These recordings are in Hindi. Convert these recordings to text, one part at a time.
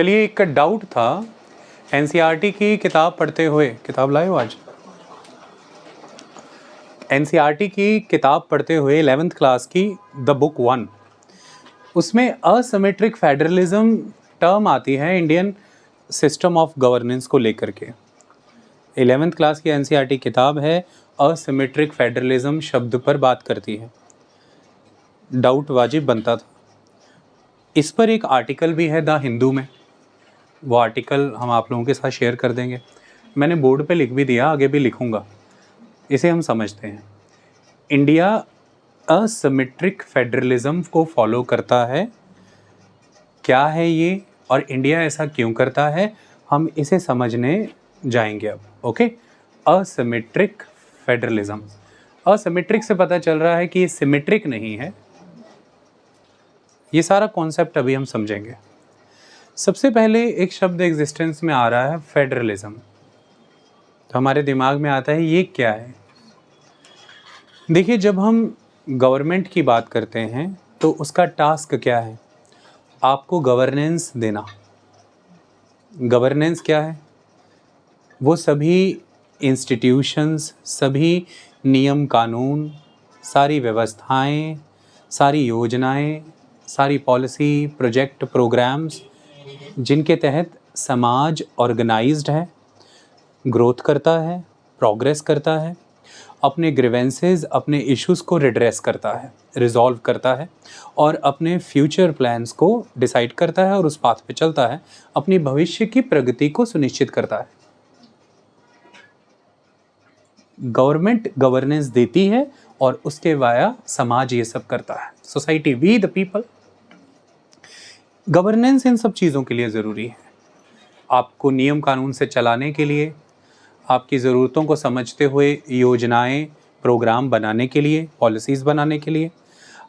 चलिए, एक डाउट था एनसीईआरटी की किताब पढ़ते हुए। किताब लाए हो आज? एनसीईआरटी की किताब पढ़ते हुए 11th क्लास की द बुक 1, उसमें असिमेट्रिक फेडरलिज्म टर्म आती है इंडियन सिस्टम ऑफ गवर्नेंस को लेकर के। 11th क्लास की एनसीईआरटी किताब है, असिमेट्रिक फेडरलिज्म शब्द पर बात करती है। डाउट वाजिब बनता था। इस पर एक आर्टिकल भी है द हिंदू में, वो आर्टिकल हम आप लोगों के साथ शेयर कर देंगे। मैंने बोर्ड पे लिख भी दिया, आगे भी लिखूंगा। इसे हम समझते हैं। इंडिया असिमेट्रिक फेडरलिज्म को फॉलो करता है। क्या है ये और इंडिया ऐसा क्यों करता है, हम इसे समझने जाएंगे अब। Okay, asymmetric federalism. असिमेट्रिक से पता चल रहा है कि ये सिमेट्रिक नहीं है। ये सारा कॉन्सेप्ट अभी हम समझेंगे। सबसे पहले एक शब्द एग्जिस्टेंस में आ रहा है, फेडरलिज्म। तो हमारे दिमाग में आता है ये क्या है। देखिए, जब हम गवर्नमेंट की बात करते हैं तो उसका टास्क क्या है? आपको गवर्नेंस देना। गवर्नेंस क्या है? वो सभी इंस्टीट्यूशंस, सभी नियम कानून, सारी व्यवस्थाएं, सारी योजनाएं, सारी पॉलिसी, प्रोजेक्ट, प्रोग्राम्स जिनके तहत समाज ऑर्गेनाइज्ड है, ग्रोथ करता है, प्रोग्रेस करता है, अपने ग्रीवेंसेस, अपने इश्यूज़ को रिड्रेस करता है, रिजॉल्व करता है और अपने फ्यूचर प्लान्स को डिसाइड करता है और उस पाथ पे चलता है, अपनी भविष्य की प्रगति को सुनिश्चित करता है। गवर्नमेंट गवर्नेंस देती है और उसके वाया समाज ये सब करता है। Society, we the people. Governance इन सब चीज़ों के लिए ज़रूरी है। आपको नियम कानून से चलाने के लिए, आपकी ज़रूरतों को समझते हुए योजनाएं, प्रोग्राम बनाने के लिए, पॉलिसीज़ बनाने के लिए,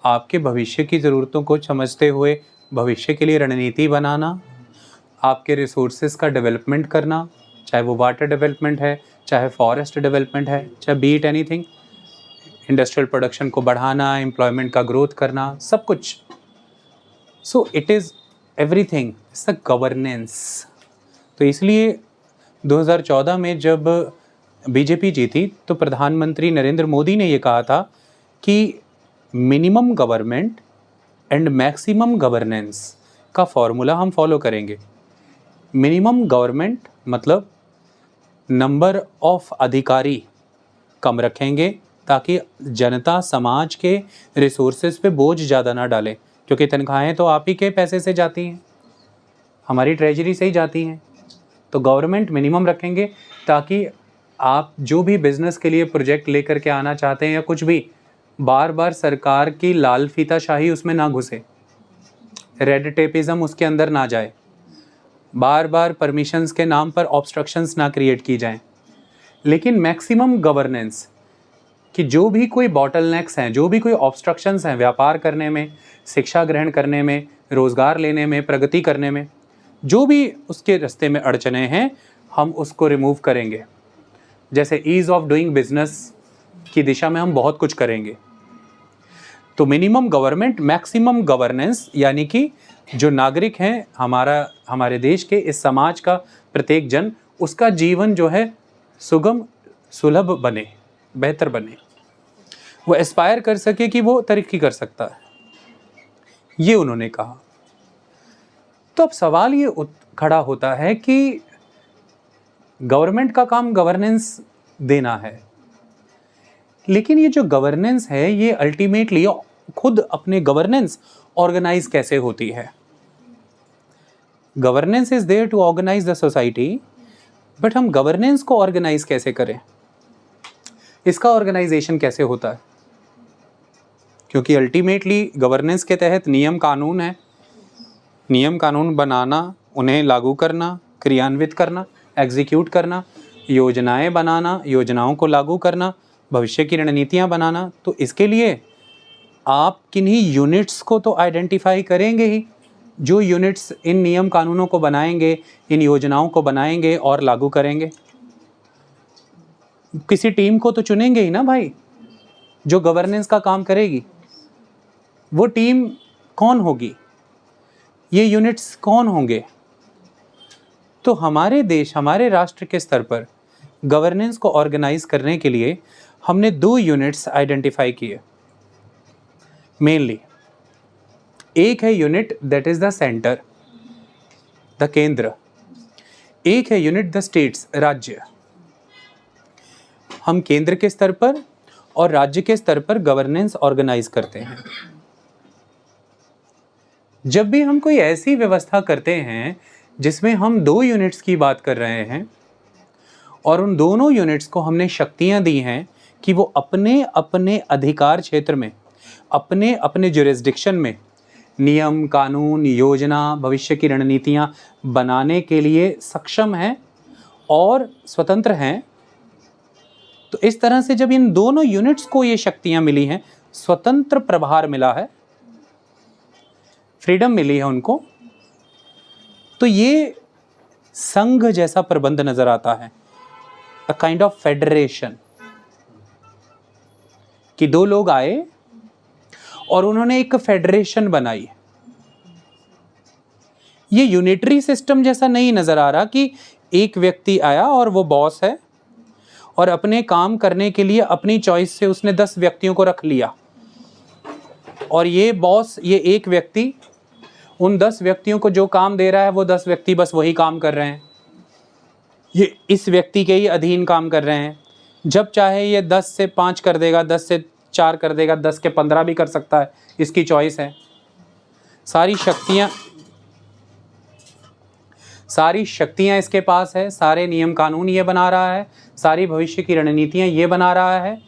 आपके भविष्य की ज़रूरतों को समझते हुए भविष्य के लिए रणनीति बनाना, आपके रिसोर्सेज का डेवलपमेंट करना, चाहे वो वाटर डेवलपमेंट है, चाहे फॉरेस्ट डेवलपमेंट है, चाहे B it anything, industrial production को बढ़ाना, एम्प्लॉयमेंट का ग्रोथ करना, सब कुछ। So it is everything, it's the governance. तो इसलिए 2014 में जब बीजेपी जीती तो प्रधानमंत्री नरेंद्र मोदी ने ये कहा था कि minimum government and maximum governance का फॉर्मूला हम फॉलो करेंगे। मिनिमम गवर्नमेंट मतलब नंबर ऑफ अधिकारी कम रखेंगे ताकि जनता, समाज के रिसोर्सेज पे बोझ ज़्यादा ना डालें, क्योंकि तनख्वाहें तो आप ही के पैसे से जाती हैं, हमारी ट्रेजरी से ही जाती हैं। तो गवर्नमेंट मिनिमम रखेंगे ताकि आप जो भी बिज़नेस के लिए प्रोजेक्ट लेकर के आना चाहते हैं या कुछ भी, बार बार सरकार की लाल फीताशाही उसमें ना घुसे, रेड टेपिज्म उसके अंदर ना जाए, बार बार परमिशंस के नाम पर ऑब्स्ट्रक्शंस ना क्रिएट की जाएं। लेकिन मैक्सिमम गवर्नेंस कि जो भी कोई बॉटलनेक्स हैं, जो भी कोई ऑब्स्ट्रक्शंस हैं व्यापार करने में, शिक्षा ग्रहण करने में, रोज़गार लेने में, प्रगति करने में, जो भी उसके रास्ते में अड़चने हैं, हम उसको रिमूव करेंगे। जैसे ईज़ ऑफ डूइंग बिजनेस की दिशा में हम बहुत कुछ करेंगे। तो मिनिमम गवर्नमेंट, मैक्सिमम गवर्नेंस, यानी कि जो नागरिक हैं, हमारे देश के, इस समाज का प्रत्येक जन, उसका जीवन जो है सुगम, सुलभ बने, बेहतर बने, वो एस्पायर कर सके कि वो तरक्की कर सकता है, ये उन्होंने कहा। तो अब सवाल ये खड़ा होता है कि गवर्नमेंट का काम गवर्नेंस देना है, लेकिन ये जो गवर्नेंस है ये अल्टीमेटली खुद अपने गवर्नेंस ऑर्गेनाइज कैसे होती है? Governance is there to organise the society, but हम गवर्नेंस को ऑर्गेनाइज कैसे करें? इसका ऑर्गेनाइजेशन कैसे होता है? क्योंकि अल्टीमेटली गवर्नेंस के तहत नियम कानून है, नियम कानून बनाना, उन्हें लागू करना, क्रियान्वित करना, एग्जीक्यूट करना, योजनाएं बनाना, योजनाओं को लागू करना, भविष्य की रणनीतियां बनाना। तो इसके लिए आप किन्हीं यूनिट्स को तो आइडेंटिफाई करेंगे ही, जो यूनिट्स इन नियम कानूनों को बनाएंगे, इन योजनाओं को बनाएंगे और लागू करेंगे। किसी टीम को तो चुनेंगे ही ना भाई, जो गवर्नेंस का काम करेगी। वो टीम कौन होगी? ये यूनिट्स कौन होंगे? तो हमारे देश, हमारे राष्ट्र के स्तर पर गवर्नेंस को ऑर्गेनाइज करने के लिए हमने 2 यूनिट्स आइडेंटिफाई किए मेनली। एक है unit that is the centre, the केंद्र। एक है यूनिट द स्टेट्स, राज्य। हम केंद्र के स्तर पर और राज्य के स्तर पर गवर्नेंस ऑर्गेनाइज करते हैं। जब भी हम कोई ऐसी व्यवस्था करते हैं जिसमें हम 2 यूनिट्स की बात कर रहे हैं और उन दोनों यूनिट्स को हमने शक्तियां दी हैं कि वो अपने अपने अधिकार क्षेत्र में, अपने अपने जुरिस्डिक्शन में नियम, कानून, योजना, भविष्य की रणनीतियां बनाने के लिए सक्षम हैं और स्वतंत्र हैं, तो इस तरह से जब इन दोनों यूनिट्स को ये शक्तियां मिली हैं, स्वतंत्र प्रभार मिला है, फ्रीडम मिली है उनको, तो ये संघ जैसा प्रबंध नजर आता है, अ काइंड ऑफ फेडरेशन, कि 2 लोग आए और उन्होंने एक फेडरेशन बनाई। ये यूनिटरी सिस्टम जैसा नहीं नजर आ रहा कि एक व्यक्ति आया और वो बॉस है और अपने काम करने के लिए अपनी चॉइस से उसने 10 व्यक्तियों को रख लिया और ये बॉस, ये एक व्यक्ति उन 10 व्यक्तियों को जो काम दे रहा है वो 10 व्यक्ति बस वही काम कर रहे हैं, ये इस व्यक्ति के ही अधीन काम कर रहे हैं। जब चाहे ये 10 से 5 कर देगा, 10 से 4 कर देगा, 10 के 15 भी कर सकता है, इसकी चॉइस है। सारी शक्तियां इसके पास है, सारे नियम कानून ये बना रहा है, सारी भविष्य की रणनीतियां ये बना रहा है।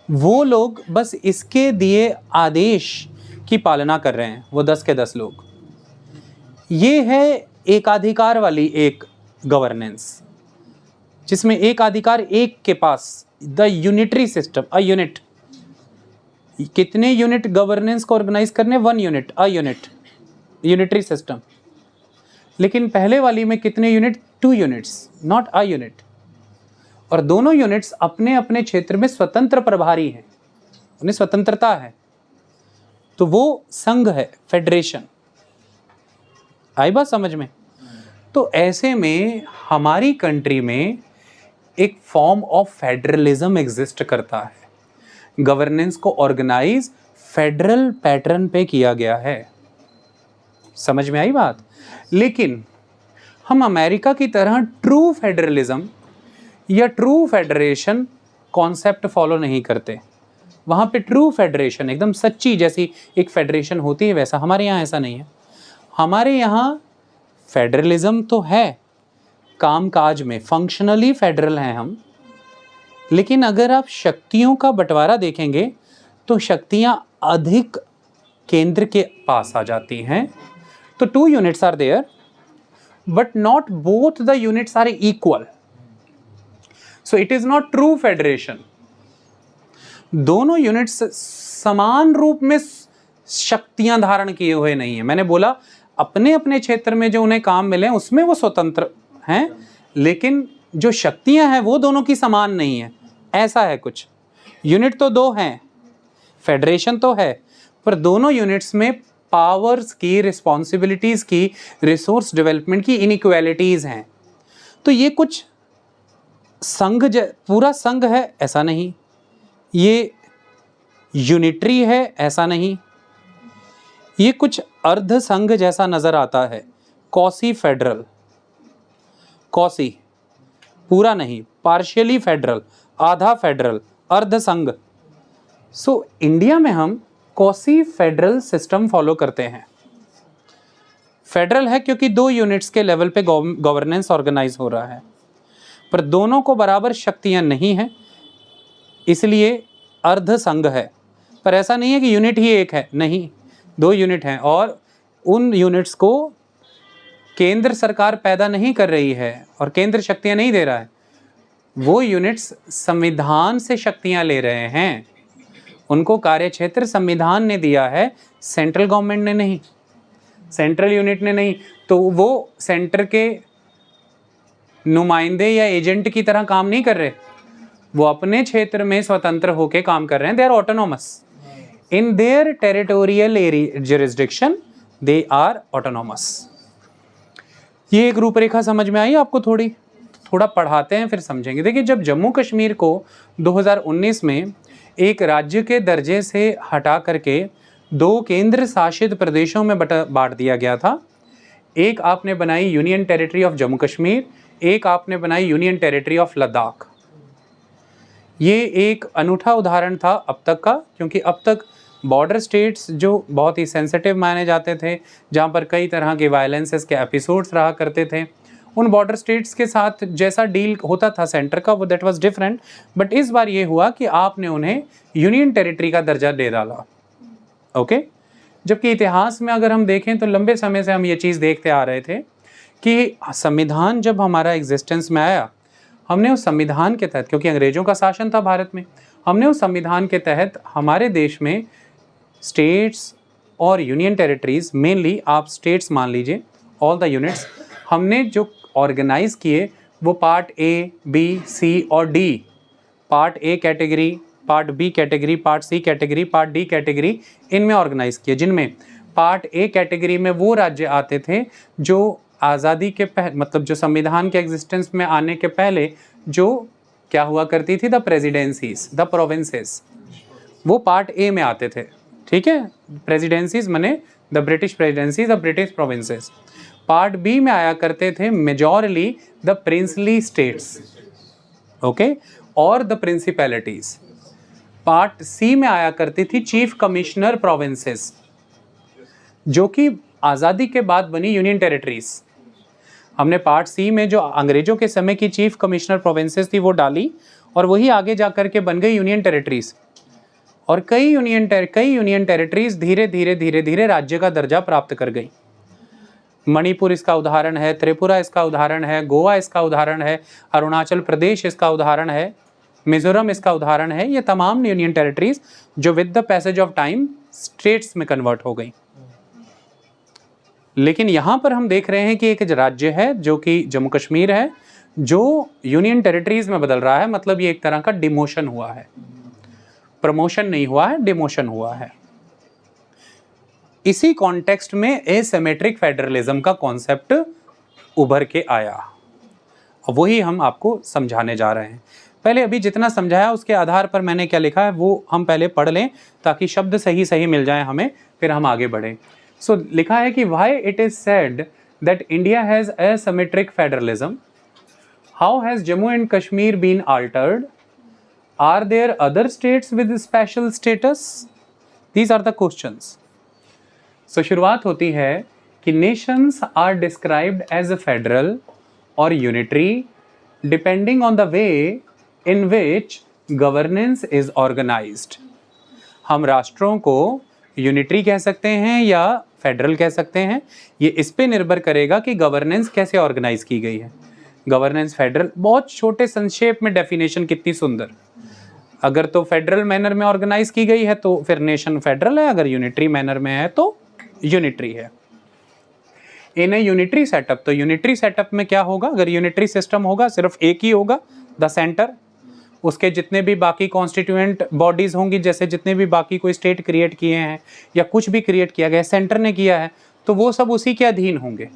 वो लोग बस इसके दिए आदेश की पालना कर रहे हैं, वो 10 के 10 लोग। ये है एकाधिकार वाली एक गवर्नेंस, जिसमें एक अधिकार एक के पास, the unitary system, a unit. कितने यूनिट गवर्नेंस को ऑर्गेनाइज करने? 1 unit, a unit, unitary system. लेकिन पहले वाली में कितने unit? 2 units, not a unit. और दोनों यूनिट्स अपने अपने क्षेत्र में स्वतंत्र प्रभारी हैं, उन्हें स्वतंत्रता है, तो वो संघ है, फेडरेशन। आई बात समझ में? तो ऐसे में हमारी कंट्री में एक फॉर्म ऑफ फेडरलिज्म एग्जिस्ट करता है। गवर्नेंस को ऑर्गेनाइज फेडरल पैटर्न पे किया गया है। समझ में आई बात? लेकिन हम अमेरिका की तरह ट्रू फेडरलिज्म या ट्रू फेडरेशन कॉन्सेप्ट फॉलो नहीं करते। वहाँ पे ट्रू फेडरेशन, एकदम सच्ची जैसी एक फेडरेशन होती है, वैसा हमारे यहाँ ऐसा नहीं है। हमारे यहाँ फेडरलिज्म तो है, कामकाज में फंक्शनली फेडरल हैं हम, लेकिन अगर आप शक्तियों का बंटवारा देखेंगे तो शक्तियां अधिक केंद्र के पास आ जाती हैं। तो 2 units are there, but not both the units are equal, so it is not true federation. दोनों यूनिट्स समान रूप में शक्तियां धारण किए हुए नहीं है। मैंने बोला अपने अपने क्षेत्र में जो उन्हें काम मिले उसमें वो स्वतंत्र हैं, लेकिन जो शक्तियां हैं वो दोनों की समान नहीं है। ऐसा है कुछ। यूनिट तो 2 हैं, फेडरेशन तो है, पर दोनों यूनिट्स में पावर्स की, रिस्पॉन्सिबिलिटीज की, रिसोर्स डेवलपमेंट की इनइक्वालिटीज हैं। तो ये कुछ संघ, पूरा संघ है ऐसा नहीं, ये यूनिटरी है ऐसा नहीं, ये कुछ अर्ध संघ जैसा नजर आता है। कॉसी फेडरल, कॉसी पूरा नहीं, पार्शियली फेडरल, आधा फेडरल, अर्ध संघ। सो इंडिया में हम कॉसी फेडरल सिस्टम फॉलो करते हैं। फेडरल है क्योंकि 2 यूनिट्स के लेवल पे गवर्नेंस ऑर्गेनाइज हो रहा है, पर दोनों को बराबर शक्तियां नहीं है, इसलिए अर्ध संघ है। पर ऐसा नहीं है कि यूनिट ही एक है, नहीं, 2 यूनिट हैं और उन यूनिट्स को केंद्र सरकार पैदा नहीं कर रही है और केंद्र शक्तियां नहीं दे रहा है। वो यूनिट्स संविधान से शक्तियां ले रहे हैं, उनको कार्यक्षेत्र संविधान ने दिया है, सेंट्रल गवर्नमेंट ने नहीं, सेंट्रल यूनिट ने नहीं। तो वो सेंटर के नुमाइंदे या एजेंट की तरह काम नहीं कर रहे, वो अपने क्षेत्र में स्वतंत्र होकर काम कर रहे हैं। They are autonomous in their territorial jurisdiction, they are autonomous. ये एक रूपरेखा समझ में आई आपको? थोड़ा पढ़ाते हैं फिर समझेंगे। देखिए, जब जम्मू कश्मीर को 2019 में एक राज्य के दर्जे से हटा करके 2 केंद्र शासित प्रदेशों में बांट दिया गया था, एक आपने बनाई union territory of Jammu Kashmir, एक आपने बनाई यूनियन टेरिटरी ऑफ लद्दाख। ये एक अनूठा उदाहरण था अब तक का, क्योंकि अब तक बॉर्डर स्टेट्स जो बहुत ही सेंसिटिव माने जाते थे, जहाँ पर कई तरह के वायलेंसेस के एपिसोड्स रहा करते थे, उन बॉर्डर स्टेट्स के साथ जैसा डील होता था सेंटर का, वो दैट वाज डिफरेंट। बट इस बार ये हुआ कि आपने उन्हें यूनियन टेरिटरी का दर्जा दे डाला। ओके, जबकि इतिहास में अगर हम देखें तो लंबे समय से हम ये चीज़ देखते आ रहे थे कि संविधान जब हमारा एग्जिस्टेंस में आया, हमने उस संविधान के तहत, क्योंकि अंग्रेजों का शासन था भारत में, हमने उस संविधान के तहत हमारे देश में स्टेट्स और यूनियन टेरिटरीज, मेनली आप स्टेट्स मान लीजिए, ऑल द यूनिट्स, हमने जो ऑर्गेनाइज किए वो पार्ट ए, बी, सी और D, part A category, part B category, part C category, part D category, इनमें ऑर्गेनाइज किए, जिनमें पार्ट ए कैटेगरी में वो राज्य आते थे जो आज़ादी के मतलब जो संविधान के एग्जिस्टेंस में आने के पहले जो क्या हुआ करती थी, द प्रेसिडेंसीज, द प्रोविंसेस, वो पार्ट ए में आते थे। ठीक है, प्रेसिडेंसीज माने the British presidencies, the British provinces. Part B में आया करते थे majorly the princely states, okay, और द प्रिंसिपैलिटीज। पार्ट सी में आया करती थी चीफ कमिश्नर प्रोविंसेस, जो कि आज़ादी के बाद बनी यूनियन टेरिटरीज। हमने पार्ट सी में जो अंग्रेजों के समय की चीफ कमिश्नर प्रोविंसेस थी वो डाली, और वही आगे जाकर के बन गई यूनियन टेरिटरीज। और कई यूनियन टेरिटरीज धीरे धीरे राज्य का दर्जा प्राप्त कर गई। मणिपुर इसका उदाहरण है, त्रिपुरा इसका उदाहरण है, गोवा इसका उदाहरण है, अरुणाचल प्रदेश इसका उदाहरण है, मिजोरम इसका उदाहरण है। ये तमाम यूनियन टेरिटरीज जो with the passage of time states में कन्वर्ट हो गई। लेकिन यहाँ पर हम देख रहे हैं कि एक राज्य है जो कि जम्मू कश्मीर है, जो यूनियन टेरिटरीज में बदल रहा है। मतलब ये एक तरह का डिमोशन हुआ है, प्रमोशन नहीं हुआ है, डिमोशन हुआ है। इसी कॉन्टेक्स्ट में एसिमेट्रिक फेडरलिज्म का कॉन्सेप्ट उभर के आया, वही हम आपको समझाने जा रहे हैं। पहले अभी जितना समझाया उसके आधार पर मैंने क्या लिखा है वो हम पहले पढ़ लें, ताकि शब्द सही मिल जाए हमें, फिर हम आगे बढ़ें। सो लिखा है कि why it is said that India has asymmetric federalism, how has Jammu and Kashmir been altered, are there other states with special status, these are the questions. So शुरुआत होती है कि nations are described as a federal और unitary depending on the way in which governance is organised. हम राष्ट्रों को यूनिटरी कह सकते हैं या फेडरल कह सकते हैं, ये इस पे निर्भर करेगा कि गवर्नेंस कैसे ऑर्गेनाइज की गई है। गवर्नेंस फेडरल, बहुत छोटे संक्षेप में डेफिनेशन कितनी सुंदर। अगर तो फेडरल मैनर में ऑर्गेनाइज की गई है तो फिर नेशन फेडरल है, अगर यूनिटरी मैनर में है तो यूनिटरी है। इन ए यूनिटरी सेटअप, तो यूनिटरी सेटअप में क्या होगा, अगर यूनिटरी सिस्टम होगा सिर्फ एक ही होगा, द सेंटर, उसके जितने भी बाकी कॉन्स्टिट्यूएंट बॉडीज होंगी, जैसे जितने भी बाकी कोई स्टेट क्रिएट किए हैं या कुछ भी क्रिएट किया गया सेंटर ने किया है, तो वो सब उसी के अधीन होंगे,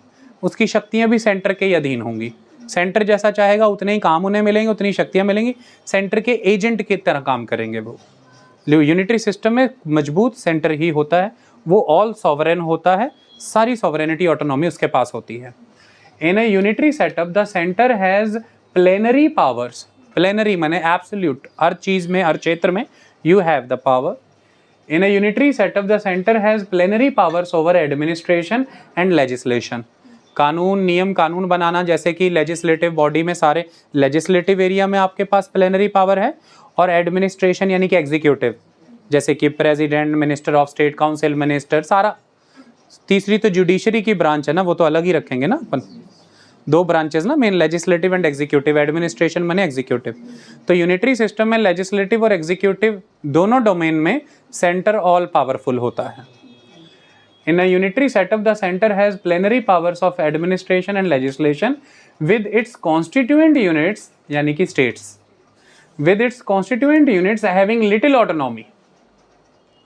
उसकी शक्तियां भी सेंटर के अधीन होंगी। सेंटर जैसा चाहेगा उतने ही काम उन्हें मिलेंगे, उतनी शक्तियां मिलेंगी, सेंटर के एजेंट की तरह काम करेंगे वो। यूनिटरी सिस्टम में मजबूत सेंटर ही होता है, वो ऑल सॉवरेन होता है, सारी सॉवरेनिटी ऑटोनॉमी उसके पास होती है। In a unitary setup the centre has plenary powers, plenary माने एब्सोल्यूट, हर चीज में, हर क्षेत्र में you have the power. In a unitary setup the centre has plenary powers over administration and legislation, कानून नियम कानून बनाना, जैसे कि लेजिस्लेटिव बॉडी में सारे लेजिस्लेटिव एरिया में आपके पास प्लेनरी पावर है, और एडमिनिस्ट्रेशन यानी कि एग्जीक्यूटिव, जैसे कि president, minister of state, council minister, सारा। तीसरी तो जुडिशरी की ब्रांच है ना, वो तो अलग ही रखेंगे ना अपन, 2 ब्रांचेस ना, main legislative and executive, administration माने एग्जीक्यूटिव। तो यूनिटरी सिस्टम में लेजिस्लेटिव और एग्जीक्यूटिव दोनों डोमेन में सेंटर ऑल पावरफुल होता है। In a unitary setup the centre has plenary powers of administration and legislation with its constituent units यानी कि states, with its constituent units having little autonomy,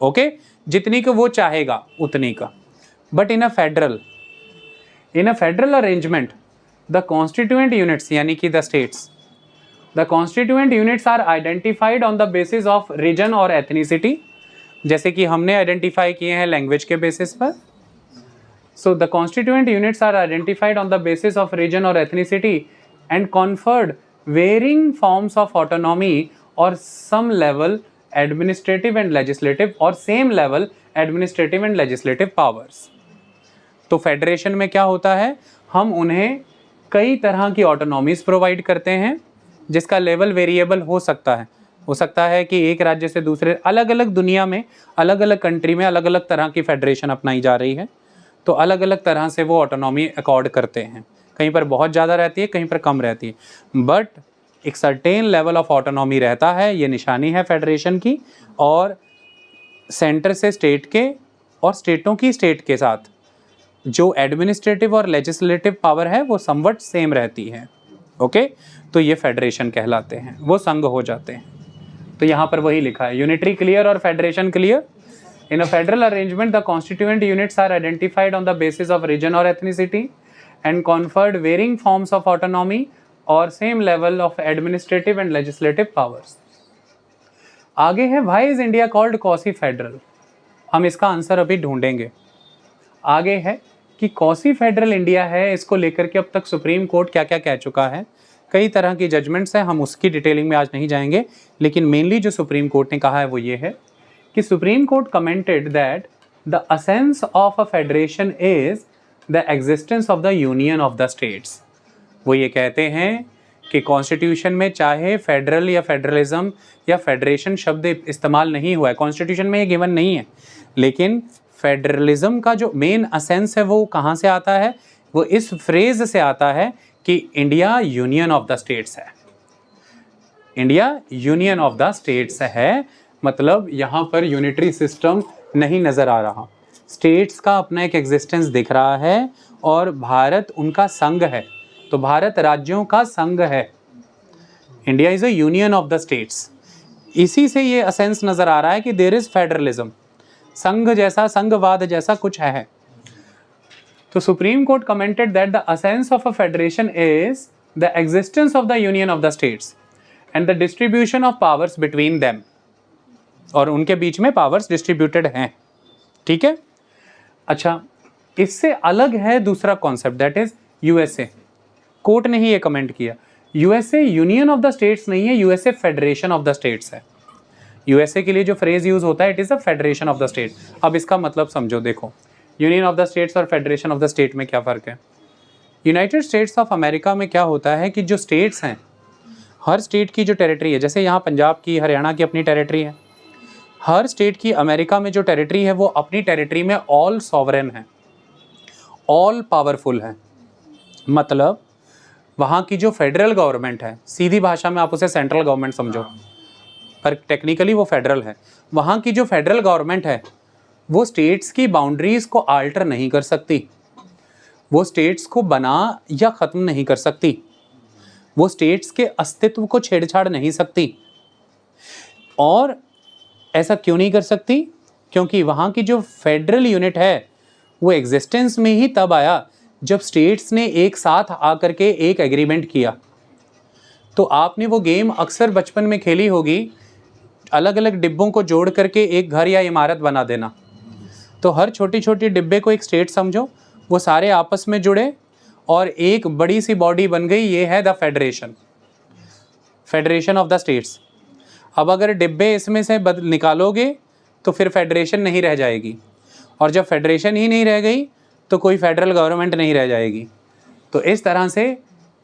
okay, जितनी को वो चाहेगा उतनी का। But in a federal, in a federal arrangement the constituent units यानी कि the states, the constituent units are identified on the basis of region और एथनिसिटी, जैसे कि हमने आइडेंटिफाई किए हैं लैंग्वेज के बेसिस पर. So the constituent units are identified on the basis of region और ethnicity and conferred varying forms of autonomy और some level administrative and legislative और same level administrative and legislative powers. तो फेडरेशन में क्या होता है, हम उन्हें कई तरह की ऑटोनॉमीज प्रोवाइड करते हैं जिसका लेवल वेरिएबल हो सकता है कि एक राज्य से दूसरे, अलग अलग दुनिया में अलग अलग कंट्री में अलग अलग तरह की फेडरेशन अपनाई जा रही है, तो अलग अलग तरह से वो ऑटोनॉमी अकॉर्ड करते हैं. कहीं पर बहुत ज़्यादा रहती है, कहीं पर कम रहती है, बट एक सर्टेन लेवल ऑफ ऑटोनॉमी रहता है. ये निशानी है फेडरेशन की. और सेंटर से स्टेट के और स्टेटों की स्टेट के साथ जो एडमिनिस्ट्रेटिव और लेजिस्लेटिव पावर है वो समवट सेम रहती है. ओके, तो ये फेडरेशन कहलाते हैं, वो संघ हो जाते हैं. तो यहाँ पर वही लिखा है, यूनिटरी क्लियर और federation clear. In a federal arrangement the constituent units are identified on the basis of region और ethnicity and conferred varying forms of autonomy और same level of administrative and legislative powers. आगे है why is India called quasi federal. हम इसका आंसर अभी ढूंढेंगे. आगे है कि क्वासी फेडरल इंडिया है, इसको लेकर के अब तक सुप्रीम कोर्ट क्या क्या कह चुका है. कई तरह की जजमेंट्स हैं, हम उसकी डिटेलिंग में आज नहीं जाएंगे, लेकिन मेनली जो सुप्रीम कोर्ट ने कहा है वो ये है कि supreme court commented that the essence of a federation is the existence of the union of the states. वो ये कहते हैं कि कॉन्स्टिट्यूशन में चाहे फेडरल या फेडरलिज्म या फेडरेशन शब्द इस्तेमाल नहीं हुआ है, कॉन्स्टिट्यूशन में ये गिवन नहीं है, लेकिन फेडरलिज्म का जो मेन एसेंस है वो कहाँ से आता है, वो इस फ्रेज से आता है कि India union of the states है. India union of the states है, मतलब यहाँ पर यूनिटरी सिस्टम नहीं नज़र आ रहा, स्टेट्स का अपना एक एग्जिस्टेंस दिख रहा है और भारत उनका संघ है. तो भारत राज्यों का संघ है. India is a union of the states. इसी से ये असेंस नजर आ रहा है कि देयर इज फेडरलिज्म, संघ जैसा, संघवाद जैसा कुछ है. तो supreme court commented that the असेंस of a federation is the existence of the union of the states and the distribution of powers between them, और उनके बीच में पावर्स डिस्ट्रीब्यूटेड हैं. ठीक है. अच्छा, इससे अलग है दूसरा concept, that is USA. Court ने ही ये कमेंट किया, USA union of the states नहीं है, USA federation of the states है. यूएसए के लिए जो फ्रेज यूज होता है it is a federation of the state. अब इसका मतलब समझो, देखो यूनियन ऑफ द स्टेट्स और फेडरेशन ऑफ द स्टेट में क्या फ़र्क है. यूनाइटेड स्टेट्स ऑफ अमेरिका में क्या होता है कि जो स्टेट्स हैं, हर स्टेट की जो टेरिटरी है, जैसे यहाँ पंजाब की, हरियाणा की अपनी टेरिटरी है, हर स्टेट की अमेरिका में जो टेरिटरी है वो अपनी टेरिटरी में ऑल सॉवरेन है, ऑल पावरफुल है. मतलब वहाँ की जो फेडरल गवर्नमेंट है, सीधी भाषा में आप उसे सेंट्रल गवर्नमेंट समझो, पर टेक्निकली वो फेडरल है. वहाँ की जो फेडरल गवर्नमेंट है वो स्टेट्स की बाउंड्रीज़ को आल्टर नहीं कर सकती, वो स्टेट्स को बना या ख़त्म नहीं कर सकती, वो स्टेट्स के अस्तित्व को छेड़छाड़ नहीं सकती. और ऐसा क्यों नहीं कर सकती, क्योंकि वहाँ की जो फेडरल यूनिट है वो एग्जिस्टेंस में ही तब आया जब स्टेट्स ने एक साथ आकर के एक एग्रीमेंट किया. तो आपने वो गेम अक्सर बचपन में खेली होगी, अलग अलग डिब्बों को जोड़ करके एक घर या इमारत बना देना. तो हर छोटी छोटी डिब्बे को एक स्टेट समझो, वो सारे आपस में जुड़े और एक बड़ी सी बॉडी बन गई, ये है the federation, federation of the states. अब अगर डिब्बे इसमें से निकालोगे तो फिर फेडरेशन नहीं रह जाएगी, और जब फेडरेशन ही नहीं रह गई तो कोई फेडरल गवर्नमेंट नहीं रह जाएगी. तो इस तरह से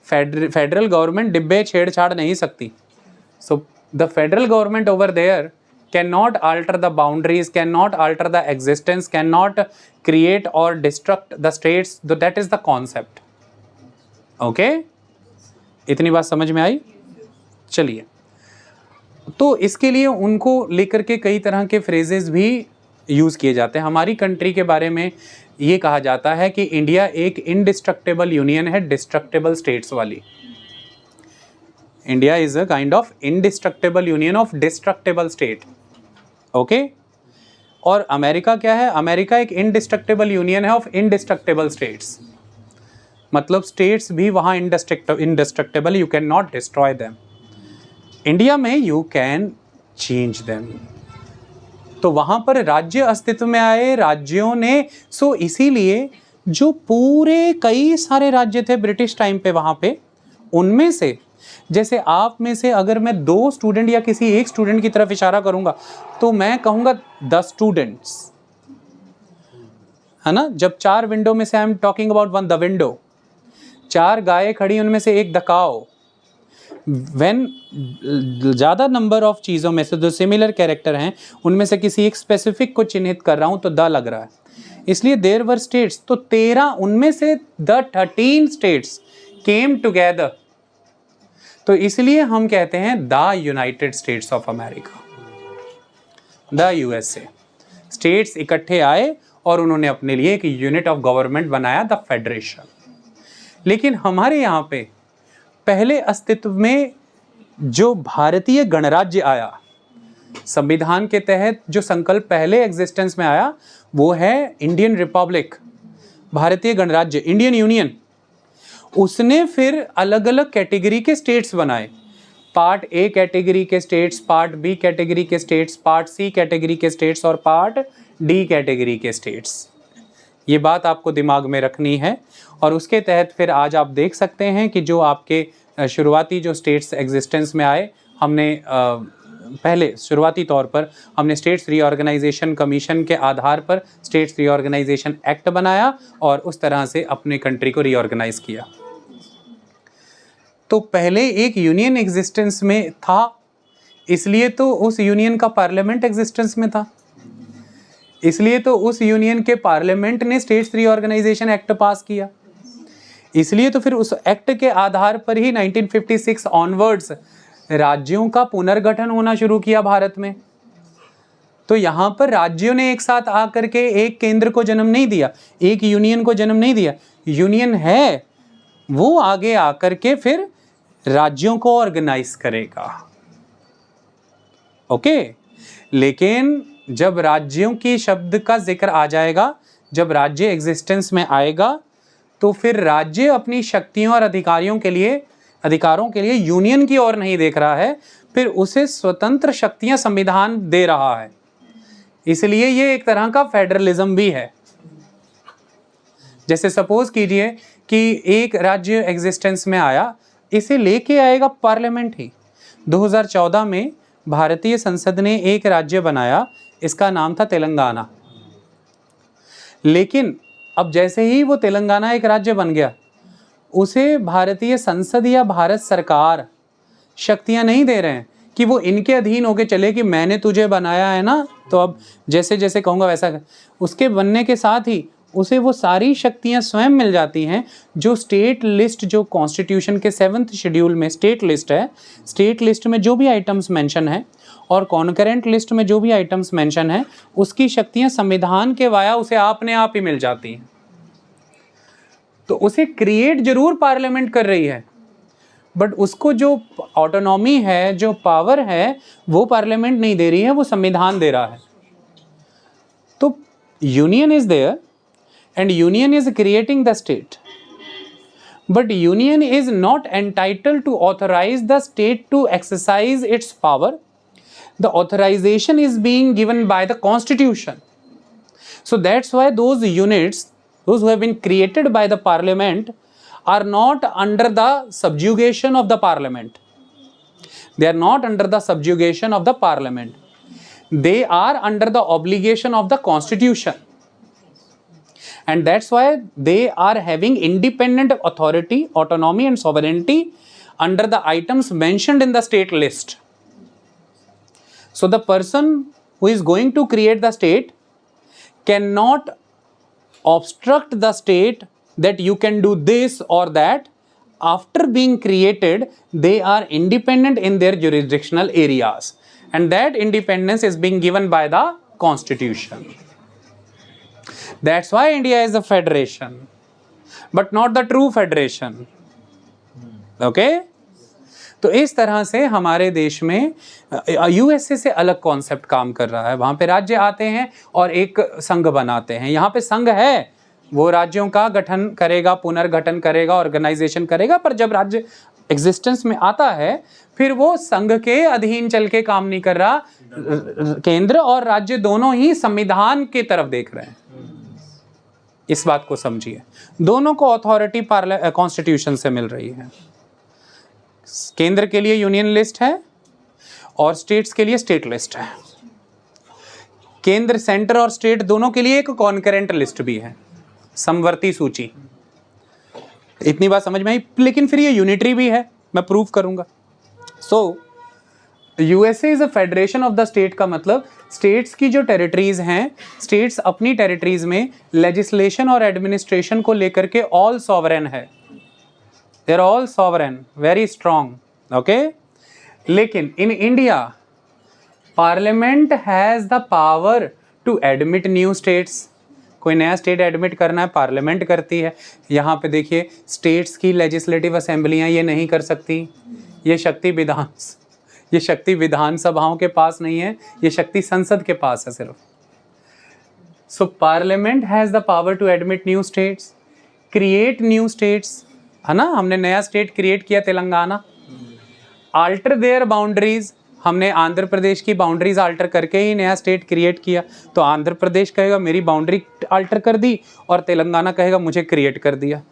फेडरल गवर्नमेंट डिब्बे छेड़छाड़ नहीं सकती. So the federal government over there can not alter the boundaries, cannot alter the existence, cannot create or destruct the states. That is the concept. Okay? इतनी बात समझ में आई. चलिए, तो इसके लिए उनको लेकर के कई तरह के फ्रेजेस भी यूज़ किए जाते हैं. हमारी कंट्री के बारे में ये कहा जाता है कि इंडिया एक इंडिस्ट्रक्टेबल यूनियन है, डिस्ट्रक्टेबल स्टेट्स वाली. India is a kind of indestructible union of destructible state. Okay. और अमेरिका क्या है, अमेरिका एक इंडिस्ट्रक्टेबल यूनियन है ऑफ इंडिस्ट्रक्टेबल स्टेट्स. मतलब स्टेट्स भी वहाँ indestructible, you can not destroy them. India में यू कैन चेंज देम। तो वहाँ पर राज्य अस्तित्व में आए, राज्यों ने, सो इसीलिए जो पूरे कई सारे राज्य थे ब्रिटिश टाइम पे वहाँ पे, उनमें से जैसे आप में से अगर मैं 2 स्टूडेंट या किसी एक स्टूडेंट की तरफ इशारा करूँगा तो मैं कहूँगा 10 स्टूडेंट्स, है ना। जब 4 विंडो में से I am talking about 1 the window, 4 गायें खड़ी उनमें से एक द काउ। व्हेन ज़्यादा नंबर ऑफ चीज़ों में से जो सिमिलर कैरेक्टर हैं उनमें से किसी एक स्पेसिफिक को चिन्हित कर रहा हूँ तो द लग रहा है, इसलिए देयर वर स्टेट्स। तो 13 उनमें से द 13 स्टेट्स केम टुगेदर, तो इसलिए हम कहते हैं the United states of America, the USA. States इकट्ठे आए और उन्होंने अपने लिए एक यूनिट ऑफ गवर्नमेंट बनाया, द फेडरेशन। लेकिन हमारे यहाँ पे पहले अस्तित्व में जो भारतीय गणराज्य आया, संविधान के तहत जो संकल्प पहले एग्जिस्टेंस में आया वो है इंडियन रिपब्लिक, भारतीय गणराज्य, इंडियन यूनियन। उसने फिर अलग अलग कैटेगरी के स्टेट्स बनाए, पार्ट ए कैटेगरी के स्टेट्स, पार्ट बी कैटेगरी के स्टेट्स, पार्ट सी कैटेगरी के स्टेट्स और पार्ट डी कैटेगरी के स्टेट्स। ये बात आपको दिमाग में रखनी है। और उसके तहत फिर आज आप देख सकते हैं कि जो आपके शुरुआती जो स्टेट्स एग्जिस्टेंस में आए, हमने पहले शुरुआती तौर पर हमने स्टेट्स रीऑर्गेनाइजेशन कमीशन के आधार पर स्टेट्स रीऑर्गेनाइजेशन एक्ट बनाया और उस तरह से अपने कंट्री को रीऑर्गेनाइज किया। तो पहले एक यूनियन एग्जिस्टेंस में था, इसलिए तो उस यूनियन का पार्लियामेंट एग्जिस्टेंस में था, इसलिए तो उस यूनियन के पार्लियामेंट ने स्टेट्स रीऑर्गेनाइजेशन एक्ट पास किया, इसलिए तो फिर उस एक्ट के आधार पर ही 1956 ऑनवर्ड्स राज्यों का पुनर्गठन होना शुरू किया भारत में। तो यहाँ पर राज्यों ने एक साथ आकर के एक केंद्र को जन्म नहीं दिया, एक यूनियन को जन्म नहीं दिया। यूनियन है वो आगे आकर के फिर राज्यों को ऑर्गेनाइज करेगा, ओके। लेकिन जब राज्यों की शब्द का जिक्र आ जाएगा, जब राज्य एग्जिस्टेंस में आएगा, तो फिर राज्य अपनी शक्तियों और अधिकारों के लिए यूनियन की ओर नहीं देख रहा है, फिर उसे स्वतंत्र शक्तियां संविधान दे रहा है। इसलिए ये एक तरह का फेडरलिज्म भी है। जैसे सपोज कीजिए कि एक राज्य एग्जिस्टेंस में आया, इसे लेके आएगा पार्लियामेंट ही। 2014 में भारतीय संसद ने एक राज्य बनाया, इसका नाम था तेलंगाना। लेकिन अब जैसे ही वो तेलंगाना एक राज्य बन गया, उसे भारतीय संसद या भारत सरकार शक्तियां नहीं दे रहे हैं कि वो इनके अधीन होके चले कि मैंने तुझे बनाया है ना, तो अब जैसे जैसे कहूँगा वैसा। उसके बनने के साथ ही उसे वो सारी शक्तियां स्वयं मिल जाती हैं जो स्टेट लिस्ट, जो कॉन्स्टिट्यूशन के 7th शेड्यूल में स्टेट लिस्ट है, स्टेट लिस्ट में जो भी आइटम्स मेंशन है और कॉन्करेंट लिस्ट में जो भी आइटम्स मेंशन है, उसकी शक्तियां संविधान के वाया उसे अपने आप ही मिल जाती हैं। तो उसे क्रिएट जरूर पार्लियामेंट कर रही है, बट उसको जो ऑटोनॉमी है, जो पावर है, वो पार्लियामेंट नहीं दे रही है, वो संविधान दे रहा है। तो union is there and union is creating the state, but union is not entitled to authorize the state to exercise its power. The authorization is being given by the constitution. So that's why those units, those who have been created by the parliament, are not under the subjugation of the parliament. They are not under the subjugation of the parliament. They are under the obligation of the constitution. And that's why they are having independent authority, autonomy and sovereignty under the items mentioned in the state list. So the person who is going to create the state cannot obstruct the state that you can do this or that. After being created, they are independent in their jurisdictional areas, and that independence is being given by the constitution. That's why India is a federation, but not the true federation. Okay? तो इस तरह से हमारे देश में यूएसए से अलग कॉन्सेप्ट काम कर रहा है। वहाँ पे राज्य आते हैं और एक संघ बनाते हैं। यहाँ पे संघ है, वो राज्यों का गठन करेगा, पुनर्गठन करेगा, ऑर्गेनाइजेशन करेगा, पर जब राज्य एग्जिस्टेंस में आता है फिर वो संघ के अधीन चल के काम नहीं कर रहा। केंद्र और राज्य दोनों ही संविधान की तरफ देख रहे हैं। इस बात को समझिए, दोनों को अथॉरिटी कॉन्स्टिट्यूशन से मिल रही है। केंद्र के लिए यूनियन लिस्ट है और स्टेट्स के लिए स्टेट लिस्ट है। केंद्र, सेंटर और स्टेट दोनों के लिए एक कॉन्करेंट लिस्ट भी है, समवर्ती सूची। इतनी बात समझ में आई। लेकिन फिर ये यूनिटरी भी है, मैं प्रूव करूंगा। So USA is a federation of the state का मतलब स्टेट्स की जो टेरिटरीज हैं, स्टेट्स अपनी टेरिटरीज में लेजिस्लेशन और एडमिनिस्ट्रेशन को लेकर के ऑल सॉवरेन है। They are all sovereign, very strong, okay. लेकिन in India parliament has the power to admit new states. कोई नया स्टेट एडमिट करना है, पार्लियामेंट करती है। यहाँ पे देखिए, स्टेट्स की लेजिस्लेटिव असेंबलियाँ ये नहीं कर सकती। ये शक्ति विधानसभाओं के पास नहीं है, ये शक्ति संसद के पास है सिर्फ। So parliament has the power to admit new states, create new states, है ना। हमने नया स्टेट क्रिएट किया तेलंगाना। आल्टर देयर बाउंड्रीज, हमने आंध्र प्रदेश की बाउंड्रीज आल्टर करके ही नया स्टेट क्रिएट किया। तो आंध्र प्रदेश कहेगा मेरी बाउंड्री आल्टर कर दी, और तेलंगाना कहेगा मुझे क्रिएट कर दिया।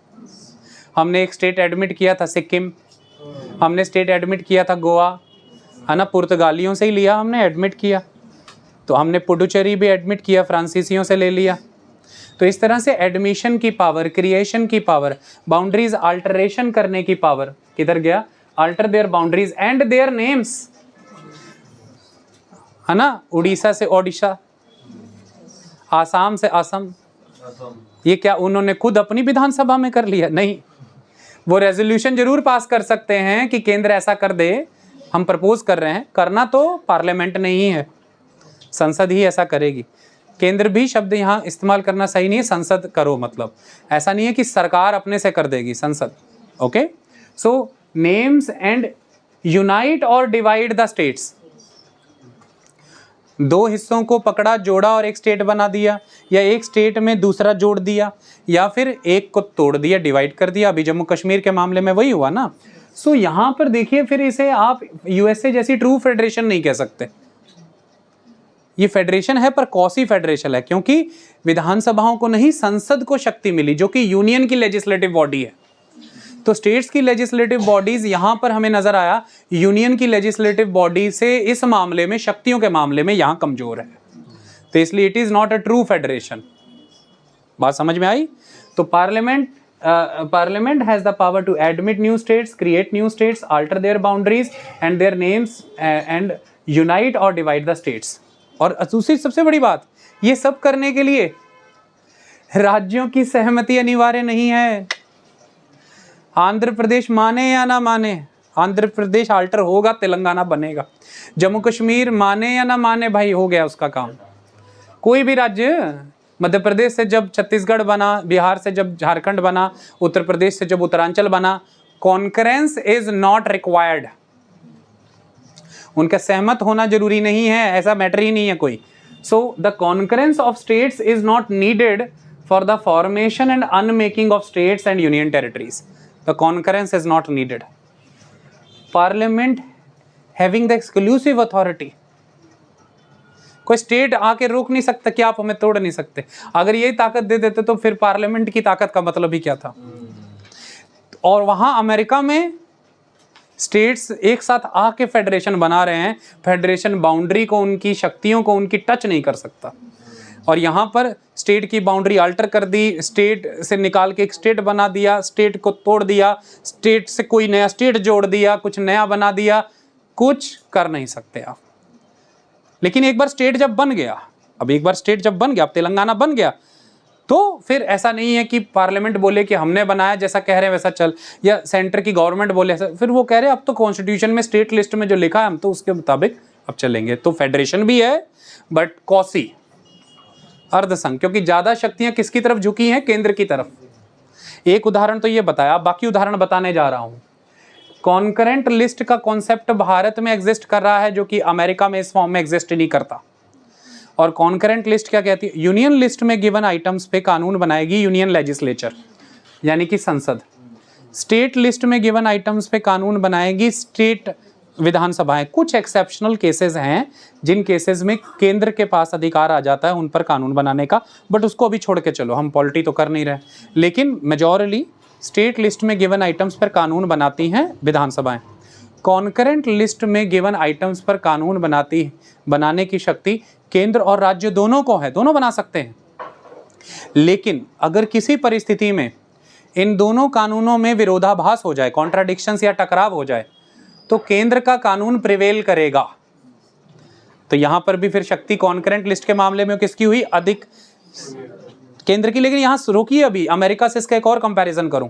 हमने एक स्टेट एडमिट किया था सिक्किम, हमने स्टेट एडमिट किया था गोवा, है ना, पुर्तगालियों से ही लिया हमने, एडमिट किया। तो हमने पुडुचेरी भी एडमिट किया, फ्रांसीसियों से ले लिया। तो इस तरह से एडमिशन की पावर, क्रिएशन की पावर, बाउंड्रीज आल्टरेशन करने की पावर किधर गया? Alter their boundaries and their names, है ना। उड़ीसा से ओडिशा, आसाम से असम। ये क्या उन्होंने खुद अपनी विधानसभा में कर लिया? नहीं। वो रेजोल्यूशन जरूर पास कर सकते हैं कि केंद्र ऐसा कर दे, हम प्रपोज कर रहे हैं। करना तो पार्लियामेंट नहीं है, संसद ही ऐसा करेगी। केंद्र भी शब्द यहाँ इस्तेमाल करना सही नहीं है, संसद करो मतलब। ऐसा नहीं है कि सरकार अपने से कर देगी, संसद। Okay. So names and unite और डिवाइड द स्टेट्स। दो हिस्सों को पकड़ा, जोड़ा और एक स्टेट बना दिया, या एक स्टेट में दूसरा जोड़ दिया, या फिर एक को तोड़ दिया, डिवाइड कर दिया। अभी जम्मू कश्मीर के मामले में वही हुआ ना। सो यहाँ पर देखिए, फिर इसे आप यूएसए जैसी ट्रू फेडरेशन नहीं कह सकते। ये फेडरेशन है पर कॉसी फेडरेशन है, क्योंकि विधानसभाओं को नहीं, संसद को शक्ति मिली, जो कि यूनियन की लेजिस्लेटिव बॉडी है। तो स्टेट्स की लेजिस्लेटिव बॉडीज यहां पर हमें नजर आया, यूनियन की लेजिस्लेटिव बॉडी से इस मामले में, शक्तियों के मामले में यहां कमजोर है। तो इसलिए it is not a true federation. बात समझ में आई? तो parliament has the power to admit new states, create new states, alter their boundaries and their names and unite और डिवाइड द स्टेट्स। और दूसरी सबसे बड़ी बात, ये सब करने के लिए राज्यों की सहमति अनिवार्य नहीं है। आंध्र प्रदेश माने या ना माने, आंध्र प्रदेश अल्टर होगा, तेलंगाना बनेगा। जम्मू कश्मीर माने या ना माने, भाई हो गया उसका काम। कोई भी राज्य, मध्य प्रदेश से जब छत्तीसगढ़ बना, बिहार से जब झारखंड बना, उत्तर प्रदेश से जब उत्तरांचल बना, कॉन्करेंस इज नॉट रिक्वायर्ड। उनका सहमत होना जरूरी नहीं है, ऐसा मैटर ही नहीं है कोई। So the concurrence of states is not needed for the formation and unmaking of states and union territories. The concurrence is not needed. Parliament having the exclusive authority. कोई स्टेट आके रोक नहीं सकता कि आप हमें तोड़ नहीं सकते। अगर यही ताकत दे देते तो फिर पार्लियामेंट की ताकत का मतलब ही क्या था? और वहां अमेरिका में स्टेट्स एक साथ आके फेडरेशन बना रहे हैं। फेडरेशन बाउंड्री को, उनकी शक्तियों को, उनकी टच नहीं कर सकता। और यहाँ पर स्टेट की बाउंड्री अल्टर कर दी, स्टेट से निकाल के एक स्टेट बना दिया, स्टेट को तोड़ दिया, स्टेट से कोई नया स्टेट जोड़ दिया, कुछ नया बना दिया, कुछ कर नहीं सकते आप। लेकिन एक बार स्टेट जब बन गया, अब तेलंगाना बन गया, तो फिर ऐसा नहीं है कि पार्लियामेंट बोले कि हमने बनाया, जैसा कह रहे हैं वैसा चल, या सेंटर की गवर्नमेंट बोले ऐसा। फिर वो कह रहे हैं अब तो कॉन्स्टिट्यूशन में स्टेट लिस्ट में जो लिखा है हम तो उसके मुताबिक अब चलेंगे। तो फेडरेशन भी है बट कॉसी, अर्धसंघ, क्योंकि ज्यादा शक्तियां किसकी तरफ झुकी हैं? केंद्र की तरफ। एक उदाहरण तो ये बताया, बाकी उदाहरण बताने जा रहा हूं। कॉन्करेंट लिस्ट का कॉन्सेप्ट भारत में एग्जिस्ट कर रहा है, जो कि अमेरिका में इस फॉर्म में एग्जिस्ट नहीं करता। और कॉन्करेंट लिस्ट क्या कहती है? यूनियन लिस्ट में गिवन आइटम्स पे कानून बनाएगी यूनियन लेजिस्लेचर यानी कि संसद। स्टेट लिस्ट में गिवन आइटम्स पे कानून बनाएगी स्टेट विधानसभाएं। कुछ एक्सेप्शनल केसेस हैं जिन केसेस में केंद्र के पास अधिकार आ जाता है उन पर कानून बनाने का, बट उसको अभी छोड़ के चलो, हम पॉलिटी तो कर नहीं रहे। लेकिन मेजॉरिटी स्टेट लिस्ट में गिवन आइटम्स पर कानून बनाती हैं विधानसभाएं। कॉन्करेंट लिस्ट में गिवन आइटम्स पर कानून बनाने की शक्ति केंद्र और राज्य दोनों को है, दोनों बना सकते हैं। लेकिन अगर किसी परिस्थिति में इन दोनों कानूनों में विरोधाभास हो जाए, कॉन्ट्राडिक्शंस या टकराव हो जाए, तो केंद्र का कानून प्रिवेल करेगा। तो यहां पर भी फिर शक्ति कॉन्करेंट लिस्ट के मामले में किसकी हुई? अधिक केंद्र की। लेकिन यहां रोकिए, अभी अमेरिका से इसका एक और कंपैरिजन करूं।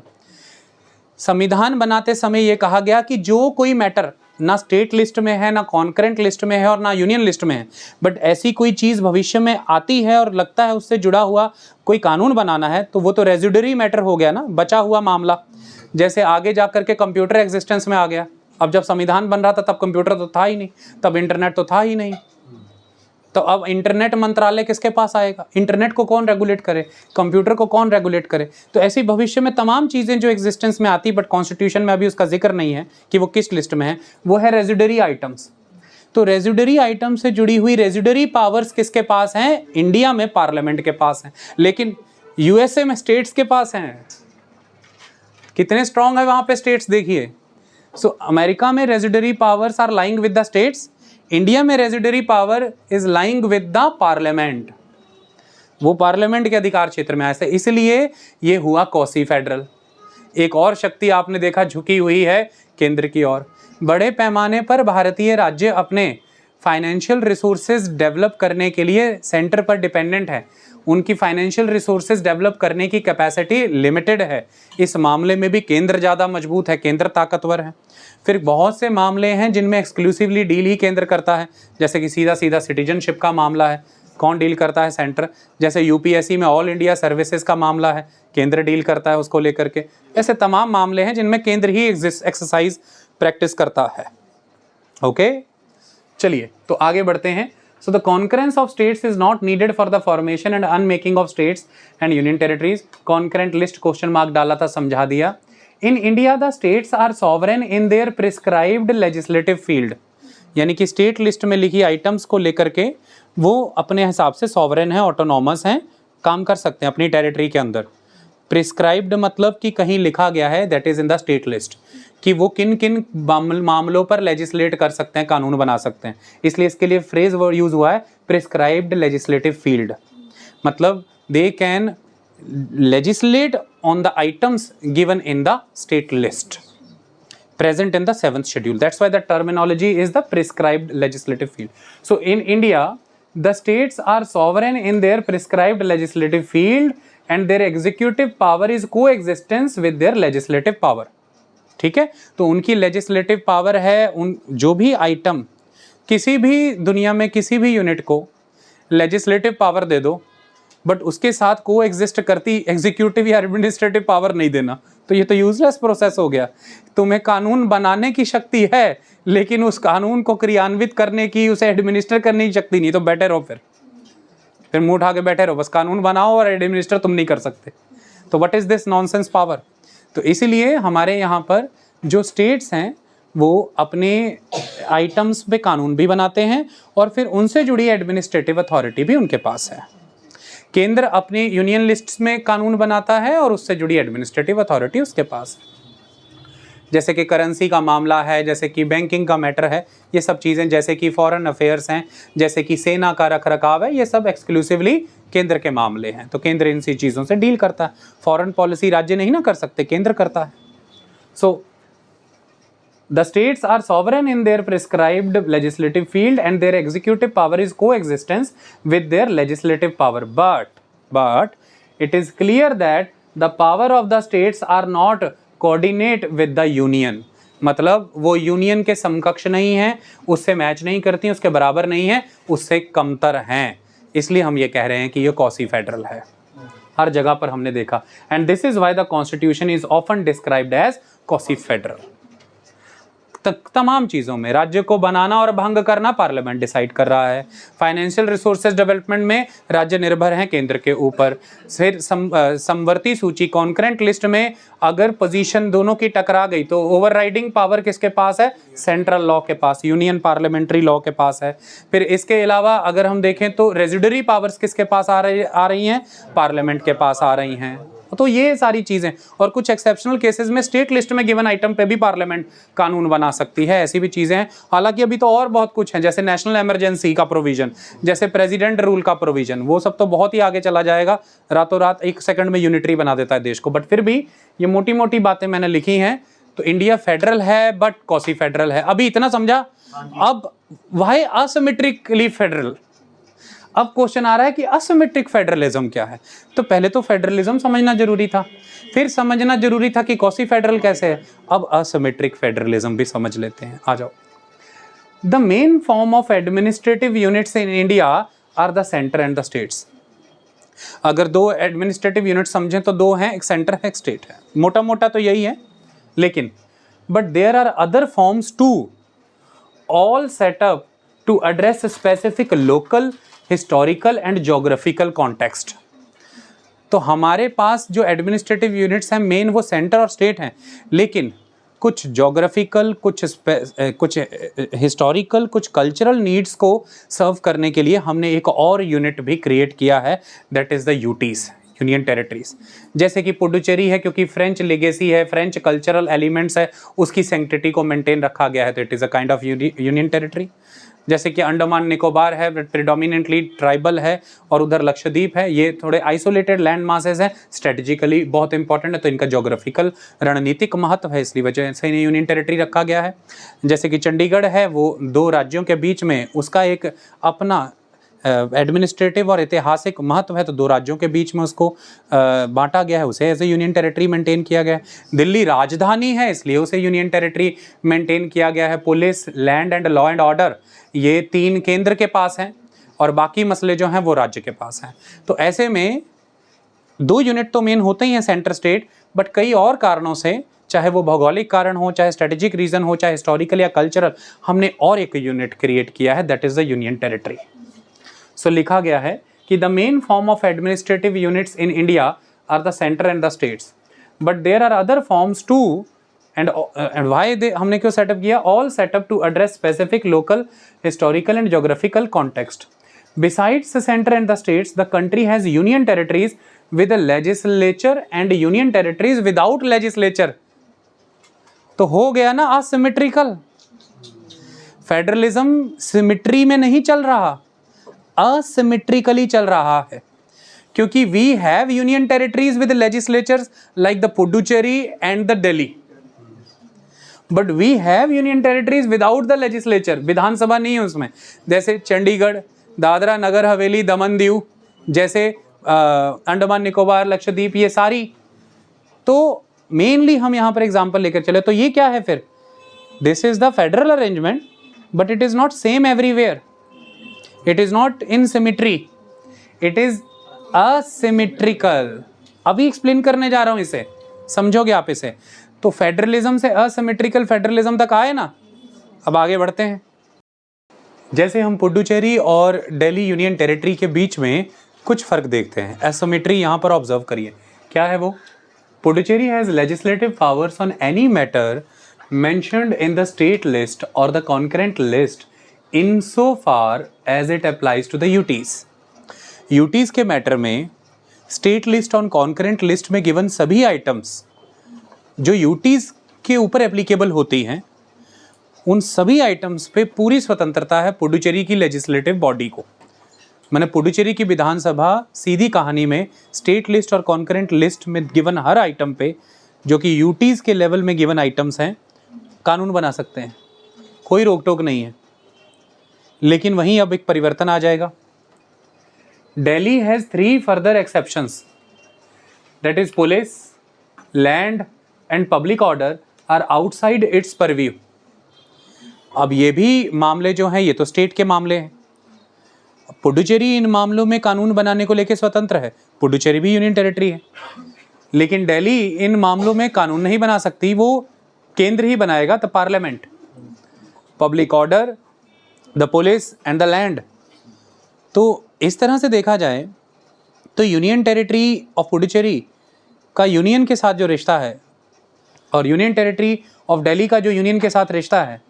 संविधान बनाते समय यह कहा गया कि जो कोई मैटर ना स्टेट लिस्ट में है, ना कॉन्करेंट लिस्ट में है और ना यूनियन लिस्ट में है, बट ऐसी कोई चीज भविष्य में आती है और लगता है उससे जुड़ा हुआ कोई कानून बनाना है, तो वो तो रेजिडरी मैटर हो गया ना, बचा हुआ मामला। जैसे आगे जाकर के कंप्यूटर एग्जिस्टेंस में आ गया। अब जब संविधान बन रहा था तब कंप्यूटर तो था ही नहीं, तब इंटरनेट तो था ही नहीं। तो अब इंटरनेट मंत्रालय किसके पास आएगा? इंटरनेट को कौन रेगुलेट करे? कंप्यूटर को कौन रेगुलेट करे? तो ऐसी भविष्य में तमाम चीजें जो एग्जिस्टेंस में आती, बट कॉन्स्टिट्यूशन में अभी उसका जिक्र नहीं है कि वो किस लिस्ट में है, वो है रेजिडरी आइटम्स। तो रेजिडरी आइटम से जुड़ी हुई रेजिडरी पावर्स किसके पास हैं? इंडिया में पार्लियामेंट के पास हैं, लेकिन यूएसए में स्टेट्स के पास हैं। कितने स्ट्रांग है वहां पे स्टेट्स, देखिए। सो अमेरिका में residuary powers are lying with the states, India में residuary power is lying with the parliament. वो पार्लियामेंट के अधिकार क्षेत्र में आया, इसलिए ये हुआ क्वासी फेडरल। एक और शक्ति आपने देखा झुकी हुई है केंद्र की ओर। बड़े पैमाने पर भारतीय राज्य अपने फाइनेंशियल रिसोर्सेज डेवलप करने के लिए सेंटर पर डिपेंडेंट है। उनकी फाइनेंशियल रिसोर्सेज डेवलप करने की कैपेसिटी लिमिटेड है। इस मामले में भी केंद्र ज़्यादा मजबूत है, केंद्र ताकतवर है। फिर बहुत से मामले हैं जिनमें एक्सक्लूसिवली डील ही केंद्र करता है, जैसे कि सीधा सीधा सिटीजनशिप का मामला है, कौन डील करता है? सेंटर। जैसे यूपीएससी में ऑल इंडिया सर्विसेज का मामला है, केंद्र डील करता है उसको लेकर के। ऐसे तमाम मामले हैं जिनमें केंद्र ही एक्सरसाइज प्रैक्टिस करता है। ओके, चलिए तो आगे बढ़ते हैं। So the concurrence of states is not needed for the formation and unmaking of states and union territories. Concurrent list question mark डाला था, समझा दिया। In India the states are sovereign in their prescribed legislative field. यानी कि स्टेट लिस्ट में लिखी आइटम्स को लेकर के वो अपने हिसाब से सॉवरेन है, ऑटोनॉमस हैं, काम कर सकते हैं अपनी टेरिटरी के अंदर। प्रिस्क्राइब्ड मतलब कि कहीं लिखा गया है, that is in the state list, कि वो किन किन मामलों पर लेजिस्लेट कर सकते हैं, कानून बना सकते हैं। इसलिए इसके लिए फ्रेज वर्ड यूज हुआ है प्रिस्क्राइब्ड लेजिस्लेटिव फील्ड। मतलब they can legislate on the items given in the state list present in the 7th schedule. That's why the terminology is the prescribed legislative field. So in India, the states are sovereign in their prescribed legislative field and their executive power is coexistence with their legislative power. ठीक है, तो उनकी लेजिस्लेटिव पावर है, उन जो भी आइटम किसी भी दुनिया में किसी भी यूनिट को लेजिस्लेटिव पावर दे दो, बट उसके साथ को एग्जिस्ट करती एग्जीक्यूटिव या एडमिनिस्ट्रेटिव पावर नहीं देना, तो ये तो यूजलेस प्रोसेस हो गया। तुम्हें कानून बनाने की शक्ति है, लेकिन उस कानून को क्रियान्वित करने की, उसे एडमिनिस्टर करने की शक्ति नहीं, तो बैठे रहो, फिर मुंह उठा के बैठे रहो, बस कानून बनाओ और एडमिनिस्टर तुम नहीं कर सकते। तो what is this nonsense power? तो इसीलिए हमारे यहाँ पर जो स्टेट्स हैं वो अपने आइटम्स पे कानून भी बनाते हैं और फिर उनसे जुड़ी एडमिनिस्ट्रेटिव अथॉरिटी भी उनके पास है। केंद्र अपनी यूनियन लिस्ट्स में कानून बनाता है और उससे जुड़ी एडमिनिस्ट्रेटिव अथॉरिटी उसके पास है। जैसे कि करेंसी का मामला है, जैसे कि बैंकिंग का मैटर है, ये सब चीज़ें, जैसे कि फॉरेन अफेयर्स हैं, जैसे कि सेना का रखरखाव है, ये सब एक्सक्लूसिवली केंद्र के मामले हैं। तो केंद्र इन सी चीज़ों से डील करता है। फॉरेन पॉलिसी राज्य नहीं ना कर सकते, केंद्र करता है। सो the states are sovereign in their prescribed legislative field and their executive power is coexistence with their legislative power, but it is clear that the power of the states are not coordinate with the union. मतलब वो यूनियन के समकक्ष नहीं है, उससे मैच नहीं करती, उसके बराबर नहीं है, उससे कमतर हैं। इसलिए हम ये कह रहे हैं कि ये क्वासी फेडरल है। हर जगह पर हमने देखा, and this is why the constitution is often described as quasi federal. तमाम चीज़ों में राज्य को बनाना और भंग करना पार्लियामेंट डिसाइड कर रहा है। फाइनेंशियल रिसोर्सेज डेवलपमेंट में राज्य निर्भर हैं केंद्र के ऊपर। फिर समवर्ती सूची कॉन्करेंट लिस्ट में अगर पोजीशन दोनों की टकरा गई तो ओवरराइडिंग पावर किसके पास है? सेंट्रल लॉ के पास, यूनियन पार्लियामेंट्री लॉ के पास है। फिर इसके अलावा अगर हम देखें तो रेजिडरी पावर्स किसके पास आ रही हैं? पार्लियामेंट के पास आ रही हैं। तो ये सारी चीजें, और कुछ एक्सेप्शनल केसेस में स्टेट लिस्ट में गिवन आइटम पे भी पार्लियामेंट कानून बना सकती है, ऐसी भी चीजें हैं। हालांकि अभी तो और बहुत कुछ है, जैसे नेशनल इमरजेंसी का प्रोविजन, जैसे प्रेसिडेंट रूल का प्रोविजन, वो सब तो बहुत ही आगे चला जाएगा, रातों रात 1 सेकंड में यूनिटरी बना देता है देश को। बट फिर भी ये मोटी मोटी बातें मैंने लिखी हैं। तो इंडिया फेडरल है बट कॉसी फेडरल है, अभी इतना समझा। अब वाई असिमेट्रिकली फेडरल? अब क्वेश्चन आ रहा है कि असिमेट्रिक फेडरलिज्म क्या है। तो पहले तो फेडरलिज्म समझना जरूरी था, फिर समझना जरूरी था कि कॉसी फेडरल कैसे है। अब असिमेट्रिक फेडरलिज्म भी समझ लेते हैं, आ जाओ। The main form of administrative units in India are the centre and the states. अगर दो एडमिनिस्ट्रेटिव यूनिट समझें तो दो हैं, एक सेंटर है एक स्टेट है, मोटा मोटा तो यही है। लेकिन but there are other forms too, all setup to address specific local, historical and geographical context. तो हमारे पास जो एडमिनिस्ट्रेटिव यूनिट्स हैं मेन वो सेंटर और स्टेट हैं, लेकिन कुछ ज्योग्राफिकल, कुछ हिस्टोरिकल, कुछ कल्चरल नीड्स को सर्व करने के लिए हमने एक और यूनिट भी क्रिएट किया है, that is the UTs, union territories. जैसे कि पुडुचेरी है, क्योंकि फ्रेंच लेगेसी है, फ्रेंच कल्चरल एलिमेंट्स है, उसकी सैंक्टिटी को मेंटेन रखा गया है, तो it is a kind of union territory. जैसे कि अंडमान निकोबार है, प्रिडोमिनेंटली ट्राइबल है, और उधर लक्षद्वीप है, ये थोड़े आइसोलेटेड लैंड मासेस हैं, स्ट्रेटजिकली बहुत इंपॉर्टेंट है, तो इनका ज्योग्राफिकल रणनीतिक महत्व है, इसलिए वजह से इन्हें यूनियन टेरिटरी रखा गया है। जैसे कि चंडीगढ़ है, वो 2 राज्यों के बीच में उसका एक अपना एडमिनिस्ट्रेटिव और ऐतिहासिक महत्व है, तो 2 राज्यों के बीच में उसको बांटा गया है, उसे as a union territory maintain किया गया है। दिल्ली राजधानी है, इसलिए उसे यूनियन टेरिटरी मेंटेन किया गया है। Police, land and law and order, ये 3 केंद्र के पास हैं और बाकी मसले जो हैं वो राज्य के पास हैं। तो ऐसे में 2 यूनिट तो मेन होते ही हैं, सेंटर स्टेट, बट कई और कारणों से, चाहे वो भौगोलिक कारण हो, चाहे स्ट्रेटेजिक रीजन हो, चाहे हिस्टोरिकल या कल्चरल, हमने और एक यूनिट क्रिएट किया है, that is the union territory. So लिखा गया है कि the main form of administrative units in India are the centre and the states, but there are other forms too, and why they, हमने क्यों सेटअप किया? All setup to address specific local, historical and geographical context. Besides the centre and the states, the country has union territories with legislature and union territories without legislature. तो हो गया ना असिमेट्रिकल। फेडरलिज्म सिमेट्री में नहीं चल रहा, असिमेट्रिकली चल रहा है, क्योंकि we have union territories with legislatures like the Puducherry and the Delhi, but we have union territories without the legislature, विधानसभा नहीं है उसमें। जैसे चंडीगढ़, दादरा नगर हवेली, दमन दीव, जैसे अंडमान निकोबार, लक्षद्वीप, ये सारी। तो मेनली हम यहाँ पर एग्जाम्पल लेकर चले, तो ये क्या है फिर? This is the federal arrangement, but it is not same everywhere, it is not in symmetry, it is asymmetrical. अभी एक्सप्लेन करने जा रहा हूं, इसे समझोगे आप इसे। तो फेडरलिज्म से असिमेट्रिकल फेडरलिज्म तक आए ना, अब आगे बढ़ते हैं। जैसे हम पुडुचेरी और दिल्ली यूनियन टेरिटरी के बीच में कुछ फर्क देखते हैं, एसिमेट्री यहाँ पर ऑब्जर्व करिए। क्या है वो? Puducherry has legislative powers on any matter mentioned in the state list और the concurrent list in so far as it applies to the UTs. UTs के मैटर में स्टेट लिस्ट और कॉन्करेंट लिस्ट में गिवन सभी आइटम्स जो यूटीज के ऊपर एप्लीकेबल होती हैं, उन सभी आइटम्स पे पूरी स्वतंत्रता है पुडुचेरी की लेजिस्लेटिव बॉडी को। मैंने पुडुचेरी की विधानसभा सीधी कहानी में स्टेट लिस्ट और कॉन्करेंट लिस्ट में गिवन हर आइटम पे, जो कि यूटीज के लेवल में गिवन आइटम्स हैं, कानून बना सकते हैं, कोई रोक टोक नहीं है। लेकिन वहीं अब एक परिवर्तन आ जाएगा। Delhi has 3 further exceptions, that is police, land and public order are outside its purview. अब ये भी मामले जो हैं, ये तो स्टेट के मामले हैं। पुडुचेरी इन मामलों में कानून बनाने को लेकर स्वतंत्र है, पुडुचेरी भी यूनियन टेरिटरी है, लेकिन दिल्ली इन मामलों में कानून नहीं बना सकती, वो केंद्र ही बनाएगा, तो parliament. Public order, the police and the land. तो इस तरह से देखा जाए तो यूनियन टेरिटरी ऑफ पुडुचेरी का यूनियन के साथ जो रिश्ता है और यूनियन टेरिटरी ऑफ दिल्ली का जो यूनियन के साथ रिश्ता है,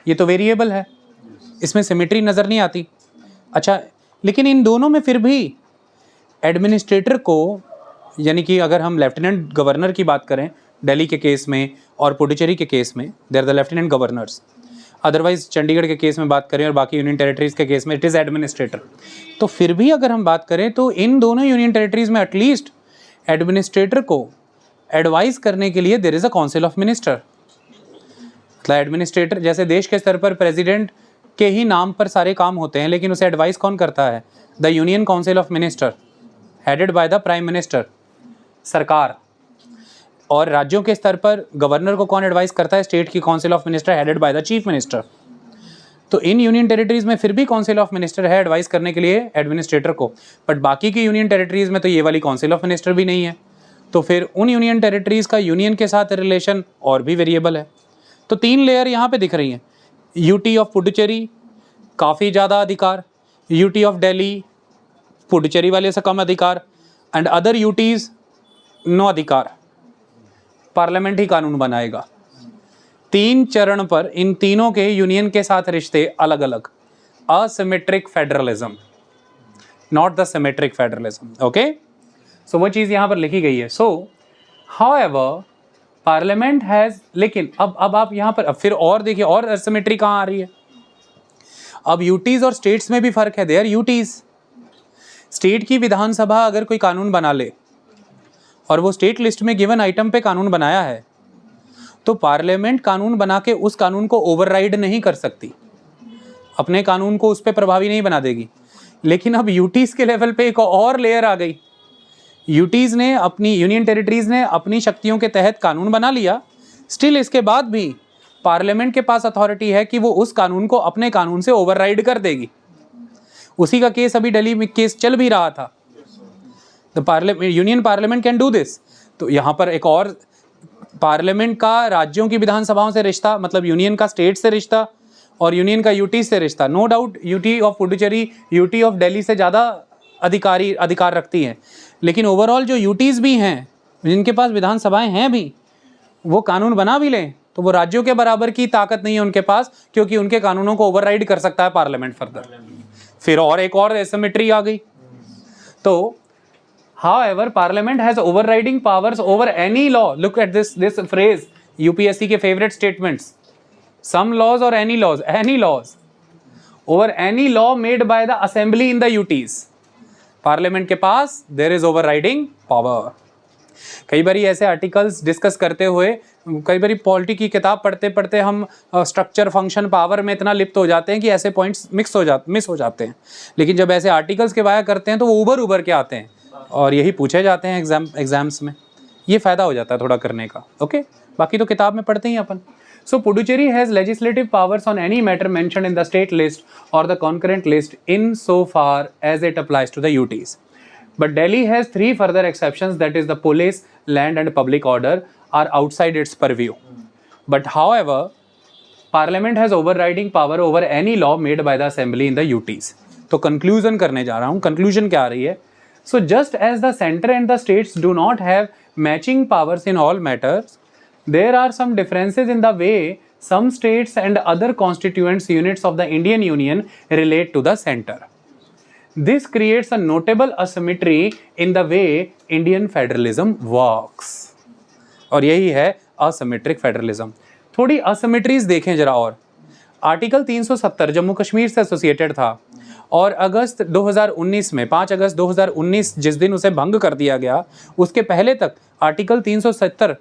ये तो वेरिएबल है, इसमें सिमेट्री नज़र नहीं आती। अच्छा, लेकिन इन दोनों में फिर भी एडमिनिस्ट्रेटर को, यानी कि अगर हम लेफ्टिनेंट गवर्नर की बात करें दिल्ली के केस में और पुडुचेरी के केस में, they are the lieutenant governors. Otherwise Chandigarh के केस में बात करें और बाकी यूनियन टेरिटरीज़ के केस में इट इज़ एडमिनिस्ट्रेटर। तो फिर भी अगर हम बात करें तो इन दोनों यूनियन टेरिटरीज़ में एटलीस्ट एडमिनिस्ट्रेटर को एडवाइस करने के लिए there is a council of minister. मतलब एडमिनिस्ट्रेटर, जैसे देश के स्तर पर प्रेसिडेंट के ही नाम पर सारे काम होते हैं, लेकिन उसे एडवाइस कौन करता है? The union council of minister headed by the prime minister, सरकार। और राज्यों के स्तर पर गवर्नर को कौन एडवाइस करता है? स्टेट की council of minister headed by the chief minister. तो इन यूनियन टेरिटरीज़ में फिर भी काउंसिल ऑफ मिनिस्टर है एडवाइस करने के लिए एडमिनिस्ट्रेटर को, बट बाकी की यूनियन टेरिटरीज़ में तो ये वाली काउंसिल ऑफ मिनिस्टर भी नहीं है। तो फिर उन यूनियन टेरिटरीज़ का यूनियन के साथ रिलेशन और भी वेरिएबल है। तो 3 लेयर यहाँ पे दिख रही हैं। यूटी ऑफ पुडुचेरी काफ़ी ज़्यादा अधिकार, यूटी ऑफ दिल्ली पुडुचेरी वाले से कम अधिकार, एंड अदर यूटीज़ नो अधिकार। पार्लियामेंट ही कानून बनाएगा। 3 चरण पर इन तीनों के यूनियन के साथ रिश्ते अलग अलग। Asymmetric federalism, not the symmetric federalism. Okay, so वो चीज़ यहाँ पर लिखी गई है। सो हाउएवर पार्लियामेंट हैज़, लेकिन अब आप यहाँ पर अब फिर और देखिए और असिमेट्री कहाँ आ रही है। अब यूटीज़ और स्टेट्स में भी फ़र्क है। देयर यूटीज़, स्टेट की विधानसभा अगर कोई कानून बना ले और वो स्टेट लिस्ट में गिवन आइटम पे कानून बनाया है, तो पार्लियामेंट कानून बना के उस कानून को ओवरराइड नहीं कर सकती, अपने कानून को उस पर प्रभावी नहीं बना देगी। लेकिन अब यूटीज़ के लेवल पे एक और लेयर आ गई। यूटीज़ ने अपनी, यूनियन टेरिटरीज़ ने अपनी शक्तियों के तहत कानून बना लिया, स्टिल इसके बाद भी पार्लियामेंट के पास अथॉरिटी है कि वो उस कानून को अपने कानून से ओवरराइड कर देगी। उसी का केस अभी दिल्ली में केस चल भी रहा था। The parliament, union parliament can do this. तो यहाँ पर एक और पार्लियामेंट का राज्यों की विधानसभाओं से रिश्ता, मतलब यूनियन का स्टेट से रिश्ता और यूनियन का यूटी से रिश्ता। No doubt UT of Puducherry UT of Delhi से ज़्यादा अधिकार रखती हैं, लेकिन ओवरऑल जो यूटीज़ भी हैं जिनके पास विधानसभाएं हैं भी, वो कानून बना भी लें तो वो राज्यों के बराबर की ताकत नहीं है उनके पास, क्योंकि उनके कानूनों को ओवरराइड कर सकता है पार्लियामेंट फर्दर। फिर और एक और एसिमेट्री आ गई। तो however parliament has overriding powers over any law. Look at this phrase, UPSC के favorite statements, some laws or any laws over any law made by the assembly in the UTs. Parliament के पास there is overriding power। कई बारी ऐसे आर्टिकल्स डिस्कस करते हुए, कई बारी पॉलिटी की किताब पढ़ते पढ़ते हम स्ट्रक्चर, फंक्शन, पावर में इतना लिप्त हो जाते हैं कि ऐसे पॉइंट्स मिस हो जाते हैं। लेकिन जब ऐसे आर्टिकल्स के वाया करते हैं तो वो उभर के आते हैं और यही पूछे जाते हैं एग्जाम्स में। ये फ़ायदा हो जाता है थोड़ा करने का। ओके, बाकी तो किताब में पढ़ते ही अपन। So Puducherry has legislative powers on any matter mentioned in the state list और the concurrent list in so far as it applies to the UTs. But Delhi has 3 further exceptions, that is the police, land and public order are outside its purview. But however parliament has overriding power over any law made by the assembly in the UTs. तो कंक्लूजन करने जा रहा हूँ। कंक्लूजन क्या आ रही है? So just as the center and the states do not have matching powers in all matters, there are some differences in the way some states and other constituent units of the Indian Union relate to the center. This creates a notable asymmetry in the way Indian federalism works. और यही है asymmetric federalism। थोड़ी asymmetries देखें जरा और। आर्टिकल 370 जम्मू कश्मीर से एसोसिएटेड था और अगस्त 2019 में 5 अगस्त 2019 जिस दिन उसे भंग कर दिया गया, उसके पहले तक आर्टिकल 370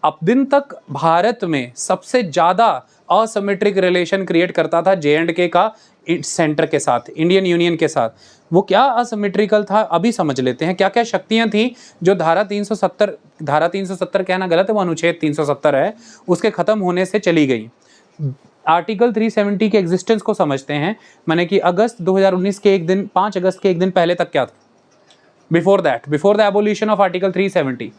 अब दिन तक भारत में सबसे ज़्यादा असिमेट्रिक रिलेशन क्रिएट करता था J&K का सेंटर के साथ, इंडियन यूनियन के साथ। वो क्या असिमेट्रिकल था अभी समझ लेते हैं। क्या क्या शक्तियाँ थी जो धारा 370 कहना गलत है, वो अनुच्छेद 370 है, उसके ख़त्म होने से चली गई। आर्टिकल 370 के एग्जिस्टेंस को समझते हैं। मैंने कि अगस्त 2019 के एक दिन, 5 अगस्त के एक दिन पहले तक क्या था? Before the abolition of article 370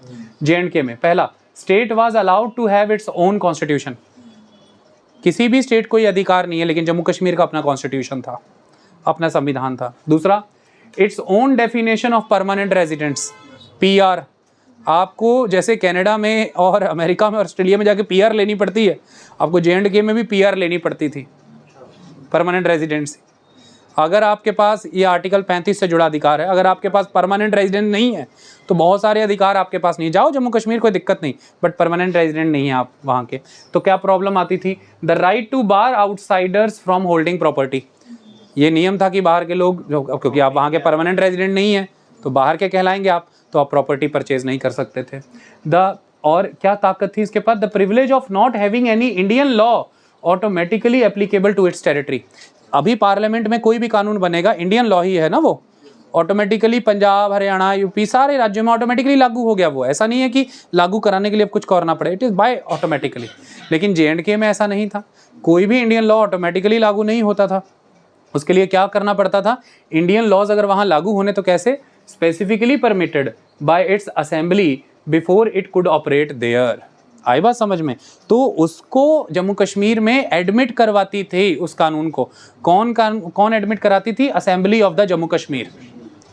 J&K में पहला, state was allowed to have its own constitution. किसी भी स्टेट को ये अधिकार नहीं है, लेकिन जम्मू कश्मीर का अपना कॉन्स्टिट्यूशन था, अपना संविधान था। दूसरा, its own definition of permanent residents, PR. आपको जैसे कनाडा में और अमेरिका में और ऑस्ट्रेलिया में जाके पीआर लेनी पड़ती है, आपको J&K में भी पीआर लेनी पड़ती थी, परमानेंट रेजिडेंसी। अगर आपके पास ये आर्टिकल 35 से जुड़ा अधिकार है, अगर आपके पास परमानेंट रेजिडेंट नहीं है तो बहुत सारे अधिकार आपके पास नहीं। जाओ जम्मू कश्मीर, कोई दिक्कत नहीं, बट परमानेंट रेजिडेंट नहीं है आप वहाँ के, तो क्या प्रॉब्लम आती थी? The right to bar outsiders from holding property. ये नियम था कि बाहर के लोग, क्योंकि आप वहाँ के परमानेंट रेजिडेंट नहीं है तो बाहर के कहलाएंगे आप, तो आप प्रॉपर्टी परचेज नहीं कर सकते थे। और क्या ताकत थी इसके पास? The privilege of not having any Indian law automatically applicable to its territory. अभी पार्लियामेंट में कोई भी कानून बनेगा, इंडियन लॉ ही है ना, वो ऑटोमेटिकली पंजाब, हरियाणा, यूपी सारे राज्यों में ऑटोमेटिकली लागू हो गया। वो ऐसा नहीं है कि लागू कराने के लिए अब कुछ करना पड़े, इट इज़ बाय ऑटोमेटिकली। लेकिन J&K में ऐसा नहीं था, कोई भी इंडियन लॉ ऑटोमेटिकली लागू नहीं होता था। उसके लिए क्या करना पड़ता था? इंडियन लॉज अगर वहाँ लागू होने तो कैसे? Specifically permitted by its assembly before it could operate there. आई बात समझ में? तो उसको जम्मू कश्मीर में एडमिट करवाती थी उस कानून को। कौन एडमिट कराती थी? Assembly of the Jammu Kashmir.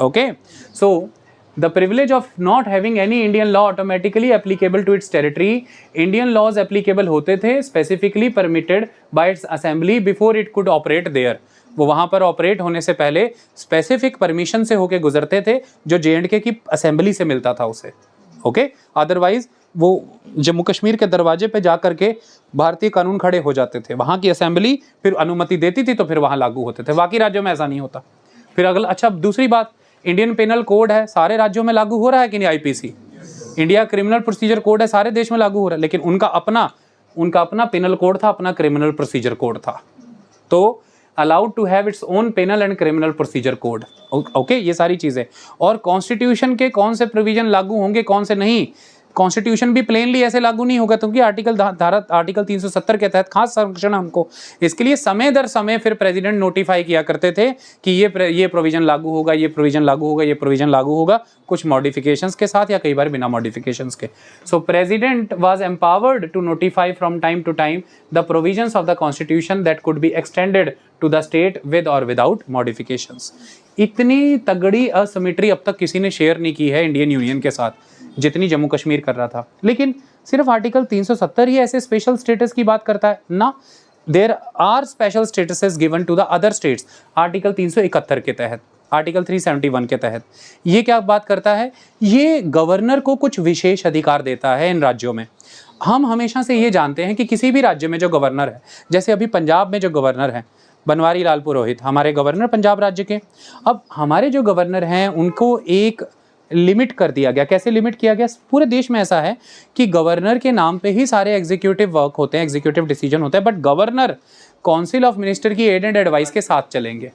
Okay, so the privilege of not having any Indian law automatically applicable to its territory. Indian laws applicable होते थे, specifically permitted by its assembly before it could operate there. वो वहाँ पर ऑपरेट होने से पहले स्पेसिफिक परमिशन से होके गुजरते थे, जो J&K की असेंबली से मिलता था उसे। ओके, अदरवाइज वो जम्मू कश्मीर के दरवाजे पे जा करके भारतीय कानून खड़े हो जाते थे, वहाँ की असेंबली फिर अनुमति देती थी तो फिर वहाँ लागू होते थे। बाकी राज्यों में ऐसा नहीं होता। फिर अगला, अच्छा दूसरी बात, इंडियन पेनल कोड है, सारे राज्यों में लागू हो रहा है कि नहीं? IPC, India criminal procedure code है, सारे देश में लागू हो रहा है, लेकिन उनका अपना पेनल कोड था, अपना क्रिमिनल प्रोसीजर कोड था। तो allowed to have its own penal and criminal procedure code. Okay, ये सारी चीज़ें। और कॉन्स्टिट्यूशन के कौन से प्रोविजन लागू होंगे, कौन से नहीं? कॉन्स्टिट्यूशन भी प्लेनली ऐसे लागू नहीं होगा, क्योंकि आर्टिकल 370 के तहत खास संरक्षण हमको। इसके लिए समय दर समय फिर प्रेसिडेंट नोटिफाई किया करते थे कि ये प्रोविजन लागू होगा, ये प्रोविजन लागू होगा, ये प्रोविजन लागू होगा, कुछ मॉडिफिकेशंस के साथ या कई बार बिना मॉडिफिकेशंस के। So president was empowered to notify from time to time the provisions of the constitution that could be extended to the state with और विदाउट मॉडिफिकेशंस। इतनी तगड़ी असिमेट्री अब तक किसी ने शेयर नहीं की है इंडियन यूनियन के साथ जितनी जम्मू कश्मीर कर रहा था। लेकिन सिर्फ आर्टिकल 370 ही ऐसे स्पेशल स्टेटस की बात करता है ना, there are special statuses given to the other states. Article 371 के तहत, आर्टिकल 371 के तहत ये क्या बात करता है? ये गवर्नर को कुछ विशेष अधिकार देता है इन राज्यों में। हम हमेशा से ये जानते हैं कि किसी भी राज्य में जो गवर्नर है, जैसे अभी पंजाब में जो गवर्नर है बनवारी लाल पुरोहित, हमारे गवर्नर पंजाब राज्य के। अब हमारे जो गवर्नर हैं उनको एक लिमिट कर दिया गया। कैसे लिमिट किया गया? पूरे देश में ऐसा है कि गवर्नर के नाम पे ही सारे एग्जीक्यूटिव वर्क होते हैं, एग्जीक्यूटिव डिसीजन होता है, but governor council of minister की एड एंड एडवाइस के साथ चलेंगे।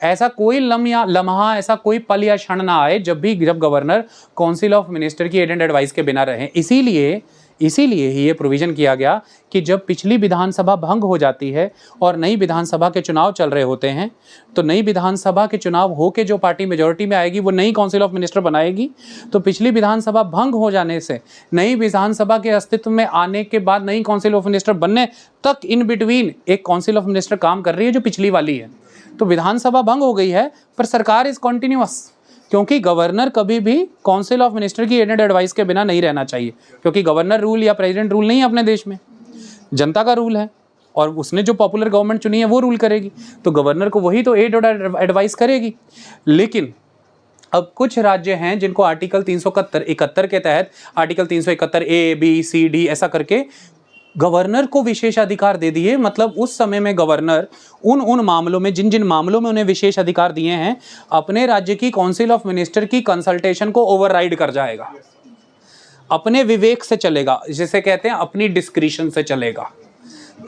ऐसा कोई लम्हा, ऐसा कोई पल या क्षण ना आए जब गवर्नर काउंसिल ऑफ मिनिस्टर की एड एंड एडवाइस के बिना रहे। इसीलिए ही ये प्रोविज़न किया गया कि जब पिछली विधानसभा भंग हो जाती है और नई विधानसभा के चुनाव चल रहे होते हैं, तो नई विधानसभा के चुनाव होके जो पार्टी मेजॉरिटी में आएगी वो नई काउंसिल ऑफ मिनिस्टर बनाएगी। तो पिछली विधानसभा भंग हो जाने से नई विधानसभा के अस्तित्व में आने के बाद नई काउंसिल ऑफ मिनिस्टर बनने तक इन बिटवीन एक काउंसिल ऑफ मिनिस्टर काम कर रही है जो पिछली वाली है। तो विधानसभा भंग हो गई है पर सरकार इज कॉन्टिन्यूअस, क्योंकि गवर्नर कभी भी काउंसिल ऑफ मिनिस्टर की एड एंड एडवाइस के बिना नहीं रहना चाहिए, क्योंकि गवर्नर रूल या प्रेसिडेंट रूल नहीं है अपने देश में, जनता का रूल है और उसने जो पॉपुलर गवर्नमेंट चुनी है वो रूल करेगी, तो गवर्नर को वही तो एड और एडवाइस करेगी। लेकिन अब कुछ राज्य हैं जिनको आर्टिकल 371 के तहत article 371 A, B, C, D ऐसा करके गवर्नर को विशेष अधिकार दे दिए। मतलब उस समय में गवर्नर उन मामलों में जिन मामलों में उन्हें विशेष अधिकार दिए हैं, अपने राज्य की काउंसिल ऑफ मिनिस्टर की कंसल्टेशन को ओवरराइड कर जाएगा, अपने विवेक से चलेगा, जिसे कहते हैं अपनी डिस्क्रिशन से चलेगा।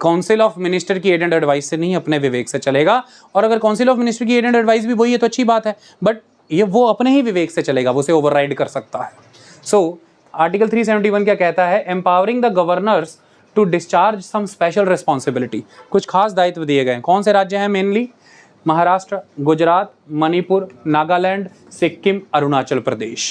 काउंसिल ऑफ मिनिस्टर की एड एंड एडवाइस से नहीं, अपने विवेक से चलेगा। और अगर काउंसिल ऑफ मिनिस्टर की एड एंड एडवाइस भी वही है तो अच्छी बात है, बट ये वो अपने ही विवेक से चलेगा, वो उसे ओवरराइड कर सकता है। सो आर्टिकल 371 क्या कहता है? Empowering the governors to discharge some special responsibility. कुछ खास दायित्व दिए गए हैं। कौन से राज्य हैं? मेनली महाराष्ट्र, गुजरात, मणिपुर, नागालैंड, सिक्किम, अरुणाचल प्रदेश।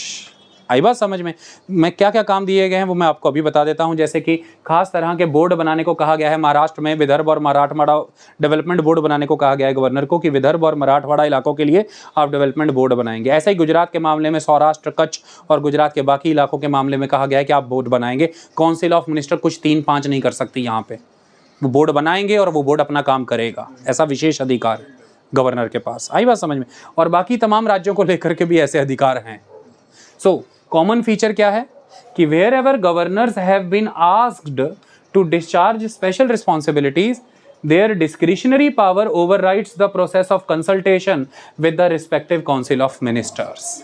आई बात समझ में? मैं क्या क्या काम दिए गए हैं वो मैं आपको अभी बता देता हूं। जैसे कि खास तरह के बोर्ड बनाने को कहा गया है महाराष्ट्र में, विदर्भ और मराठवाड़ा डेवलपमेंट बोर्ड बनाने को कहा गया है गवर्नर को कि विदर्भ और मराठवाड़ा इलाकों के लिए आप डेवलपमेंट बोर्ड बनाएंगे। ऐसे ही गुजरात के मामले में सौराष्ट्र, कच्छ और गुजरात के बाकी इलाकों के मामले में कहा गया है कि आप बोर्ड बनाएंगे। काउंसिल ऑफ मिनिस्टर कुछ 3-5 नहीं कर सकती यहाँ पे, वो बोर्ड बनाएंगे और वो बोर्ड अपना काम करेगा। ऐसा विशेष अधिकार है गवर्नर के पास। आई बात समझ में? और बाकी तमाम राज्यों को लेकर के भी ऐसे अधिकार हैं। सो कॉमन फीचर क्या है कि wherever governors have been asked to discharge special responsibilities, their discretionary power overrides the process of consultation with the respective council of ministers.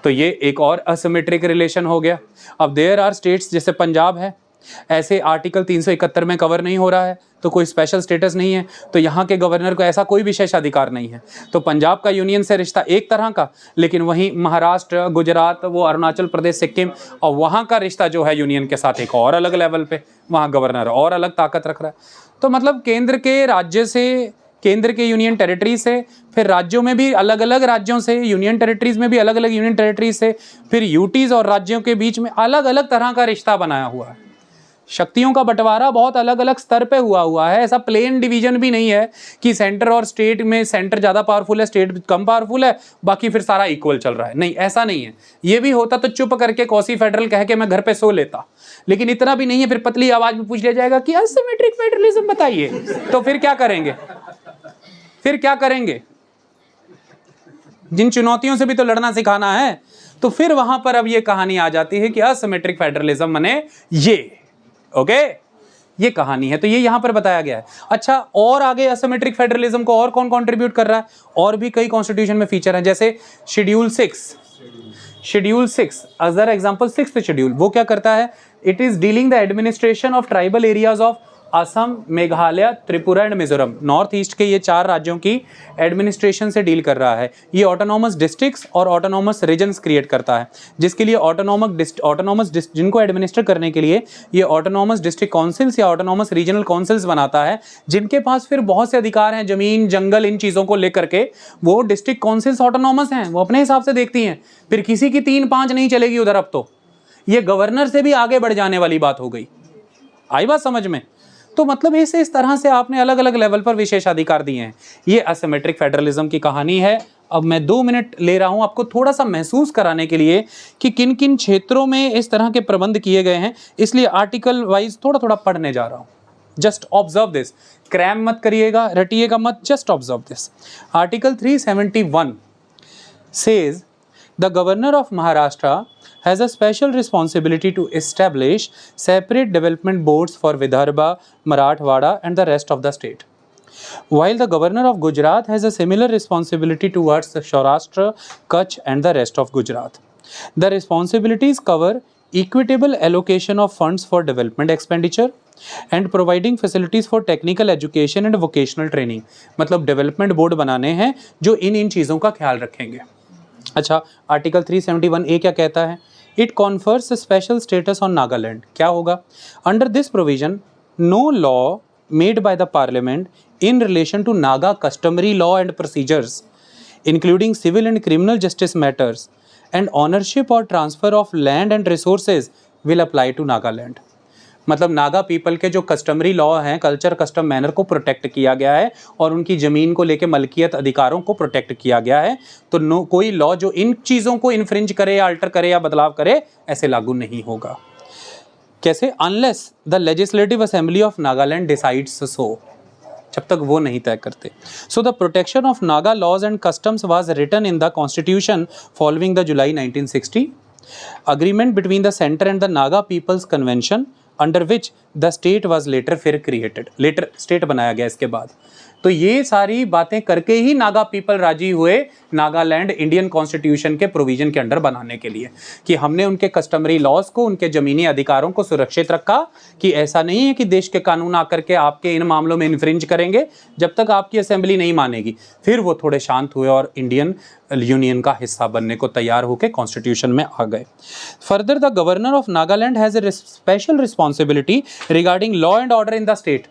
तो ये एक और असिमेट्रिक रिलेशन हो गया। अब देयर आर स्टेट्स, जैसे पंजाब है, ऐसे आर्टिकल 371 में कवर नहीं हो रहा है तो कोई स्पेशल स्टेटस नहीं है, तो यहाँ के गवर्नर को ऐसा कोई विशेष अधिकार नहीं है। तो पंजाब का यूनियन से रिश्ता एक तरह का, लेकिन वहीं महाराष्ट्र, गुजरात, वो अरुणाचल प्रदेश, सिक्किम, और वहाँ का रिश्ता जो है यूनियन के साथ एक और अलग लेवल पे, वहाँ गवर्नर और अलग ताकत रख रहा है। तो मतलब केंद्र के राज्य से, केंद्र के यूनियन टेरिटरी से, फिर राज्यों में भी अलग अलग राज्यों से, यूनियन टेरिटरीज में भी अलग अलग यूनियन टेरिटरीज से, फिर यूटीज और राज्यों के बीच में अलग अलग तरह का रिश्ता बनाया हुआ है। शक्तियों का बंटवारा बहुत अलग अलग स्तर पे हुआ है। ऐसा प्लेन डिवीजन भी नहीं है कि सेंटर और स्टेट में सेंटर ज़्यादा पावरफुल है, स्टेट कम पावरफुल है, बाकी फिर सारा इक्वल चल रहा है। नहीं, ऐसा नहीं है। ये भी होता तो चुप करके कॉसी फेडरल कह के मैं घर पे सो लेता, लेकिन इतना भी नहीं है। फिर पतली आवाज में पूछ लिया जाएगा कि असिमेट्रिक फेडरलिज्म बताइए, तो फिर क्या करेंगे? फिर क्या करेंगे? जिन चुनौतियों से भी तो लड़ना सिखाना है। तो फिर वहां पर अब ये कहानी आ जाती है कि असिमेट्रिक फेडरलिज्म माने ये, ओके, ये कहानी है। तो ये यहां पर बताया गया है। अच्छा, और आगे असिमेट्रिक फेडरलिज्म को और कौन कंट्रीब्यूट कर रहा है? और भी कई कॉन्स्टिट्यूशन में फीचर है, जैसे schedule 6 other example 6th schedule, वो क्या करता है? It is dealing the administration of tribal areas of Assam, Meghalaya, Tripura and Mizoram. North east के ये 4 राज्यों की एडमिनिस्ट्रेशन से डील कर रहा है। ये ऑटोनॉमस डिस्ट्रिक्ट्स और ऑटोनॉमस रीजन्स क्रिएट करता है, जिसके लिए जिनको एडमिनिस्टर करने के लिए ये ऑटोनॉमस डिस्ट्रिक्ट काउंसिल्स या ऑटोनॉमस रीजनल काउंसिल्स बनाता है, जिनके पास फिर बहुत से अधिकार हैं, जमीन, जंगल, इन चीज़ों को लेकर के। वो डिस्ट्रिक्ट काउंसिल्स ऑटोनॉमस हैं, वो अपने हिसाब से देखती हैं, फिर किसी की 3-5 नहीं चलेगी उधर। अब तो ये गवर्नर से भी आगे बढ़ जाने वाली बात हो गई। आई बात समझ में? तो मतलब इस तरह से आपने अलग अलग लेवल पर विशेषाधिकार दिए हैं। ये असिमेट्रिक फेडरलिज्म की कहानी है। अब मैं 2 मिनट ले रहा हूं आपको थोड़ा सा महसूस कराने के लिए कि किन किन क्षेत्रों में इस तरह के प्रबंध किए गए हैं, इसलिए आर्टिकल वाइज थोड़ा थोड़ा पढ़ने जा रहा हूं। जस्ट ऑब्जर्व दिस, क्रैम मत करिएगा, रटिएगा मत, just observe this. Article 371 says the governor of Maharashtra has a special responsibility to establish separate development boards for Vidarbha, Marathwada and the rest of the state. While the governor of Gujarat has a similar responsibility towards the Saurashtra, Kutch and the rest of Gujarat. The responsibilities cover equitable allocation of funds for development expenditure and providing facilities for technical education and vocational training. मतलब development board बनाने हैं जो इन चीज़ों का ख्याल रखेंगे। अच्छा, आर्टिकल 371A क्या कहता है? It confers special status on Nagaland. क्या होगा? Under this provision no law made by the parliament in relation to Naga customary law and procedures including civil and criminal justice matters and ownership और transfer of land and resources will apply to Nagaland. मतलब नागा पीपल के जो कस्टमरी लॉ हैं, कल्चर, कस्टम, मैनर को प्रोटेक्ट किया गया है और उनकी ज़मीन को लेके मलकियत अधिकारों को प्रोटेक्ट किया गया है। तो कोई लॉ जो इन चीज़ों को इन्फ्रिंज करे या अल्टर करे या बदलाव करे, ऐसे लागू नहीं होगा। कैसे? Unless the legislative assembly of Nagaland decides so, जब तक वो नहीं तय करते। So the protection of Naga laws and customs was written in the constitution following the July 1960 agreement between the center and the Naga People's Convention under which the state was later फिर created, later state बनाया गया इसके बाद। तो ये सारी बातें करके ही नागा पीपल राजी हुए नागालैंड इंडियन कॉन्स्टिट्यूशन के प्रोविजन के अंडर बनाने के लिए, कि हमने उनके कस्टमरी लॉज को, उनके ज़मीनी अधिकारों को सुरक्षित रखा, कि ऐसा नहीं है कि देश के कानून आकर के आपके इन मामलों में इन्फ्रिंज करेंगे जब तक आपकी असेंबली नहीं मानेगी। फिर वो थोड़े शांत हुए और इंडियन यूनियन का हिस्सा बनने को तैयार होकर कॉन्स्टिट्यूशन में आ गए। Further the governor of Nagaland has a special responsibility regarding law and order in the state.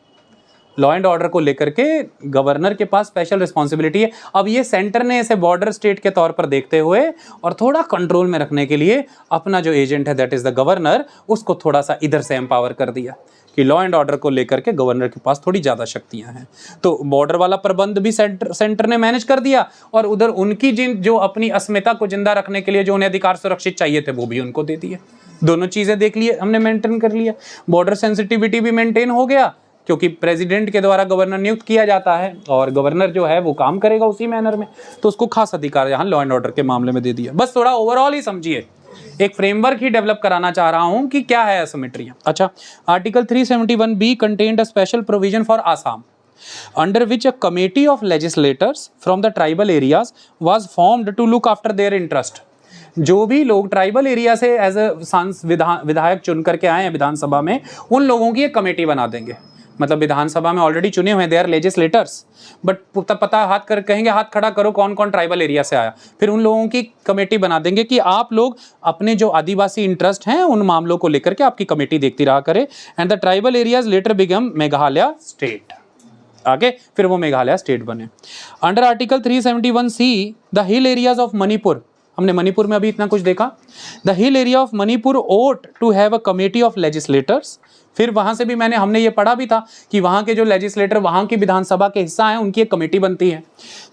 Law and order को लेकर के गवर्नर के पास स्पेशल रिस्पॉन्सिबिलिटी है। अब ये सेंटर ने इसे बॉर्डर स्टेट के तौर पर देखते हुए और थोड़ा कंट्रोल में रखने के लिए अपना जो एजेंट है दैट इज द गवर्नर, उसको थोड़ा सा इधर से एम्पावर कर दिया कि लॉ एंड ऑर्डर को लेकर के गवर्नर के पास थोड़ी ज़्यादा शक्तियां हैं। तो बॉर्डर वाला प्रबंध भी सेंटर ने मैनेज कर दिया और उधर उनकी जो अपनी अस्मिता को जिंदा रखने के लिए जो उन्हें अधिकार सुरक्षित चाहिए थे वो भी उनको दे दिए। दोनों चीज़ें देख लिए हमने, मेंटेन कर लिया। बॉर्डर सेंसिटिविटी भी मेंटेन हो गया क्योंकि प्रेसिडेंट के द्वारा गवर्नर नियुक्त किया जाता है और गवर्नर जो है वो काम करेगा उसी मैनर में, तो उसको खास अधिकार यहाँ लॉ एंड ऑर्डर के मामले में दे दिया। बस थोड़ा ओवरऑल ही समझिए, एक फ्रेमवर्क ही डेवलप कराना चाह रहा हूं कि क्या है असिमेट्रियां। अच्छा, article 371B contained a special provision for Assam under which a committee of legislators from the tribal areas was formed to look after their interest। जो भी लोग ट्राइबल एरिया से एज अ विधायक चुन करके आए हैं विधानसभा में, उन लोगों की एक कमेटी बना देंगे। मतलब विधानसभा में ऑलरेडी चुने हुए, दे आर लेजिस्लेटर्स, बट तब पता हाथ कर कहेंगे हाथ खड़ा करो कौन कौन ट्राइबल एरिया से आया, फिर उन लोगों की कमेटी बना देंगे कि आप लोग अपने जो आदिवासी इंटरेस्ट हैं उन मामलों को लेकर के आपकी कमेटी देखती रहा करे। And the tribal areas later become Meghalaya state. आगे फिर वो मेघालय स्टेट बने। Under article 371C the hill areas of Manipur, हमने मणिपुर में अभी इतना कुछ देखा, the hill area of Manipur ought to have a committee of legislators. फिर वहां से भी हमने ये पढ़ा भी था कि वहां के जो लेजिस्लेटर वहां की विधानसभा के हिस्सा हैं उनकी एक कमेटी बनती है।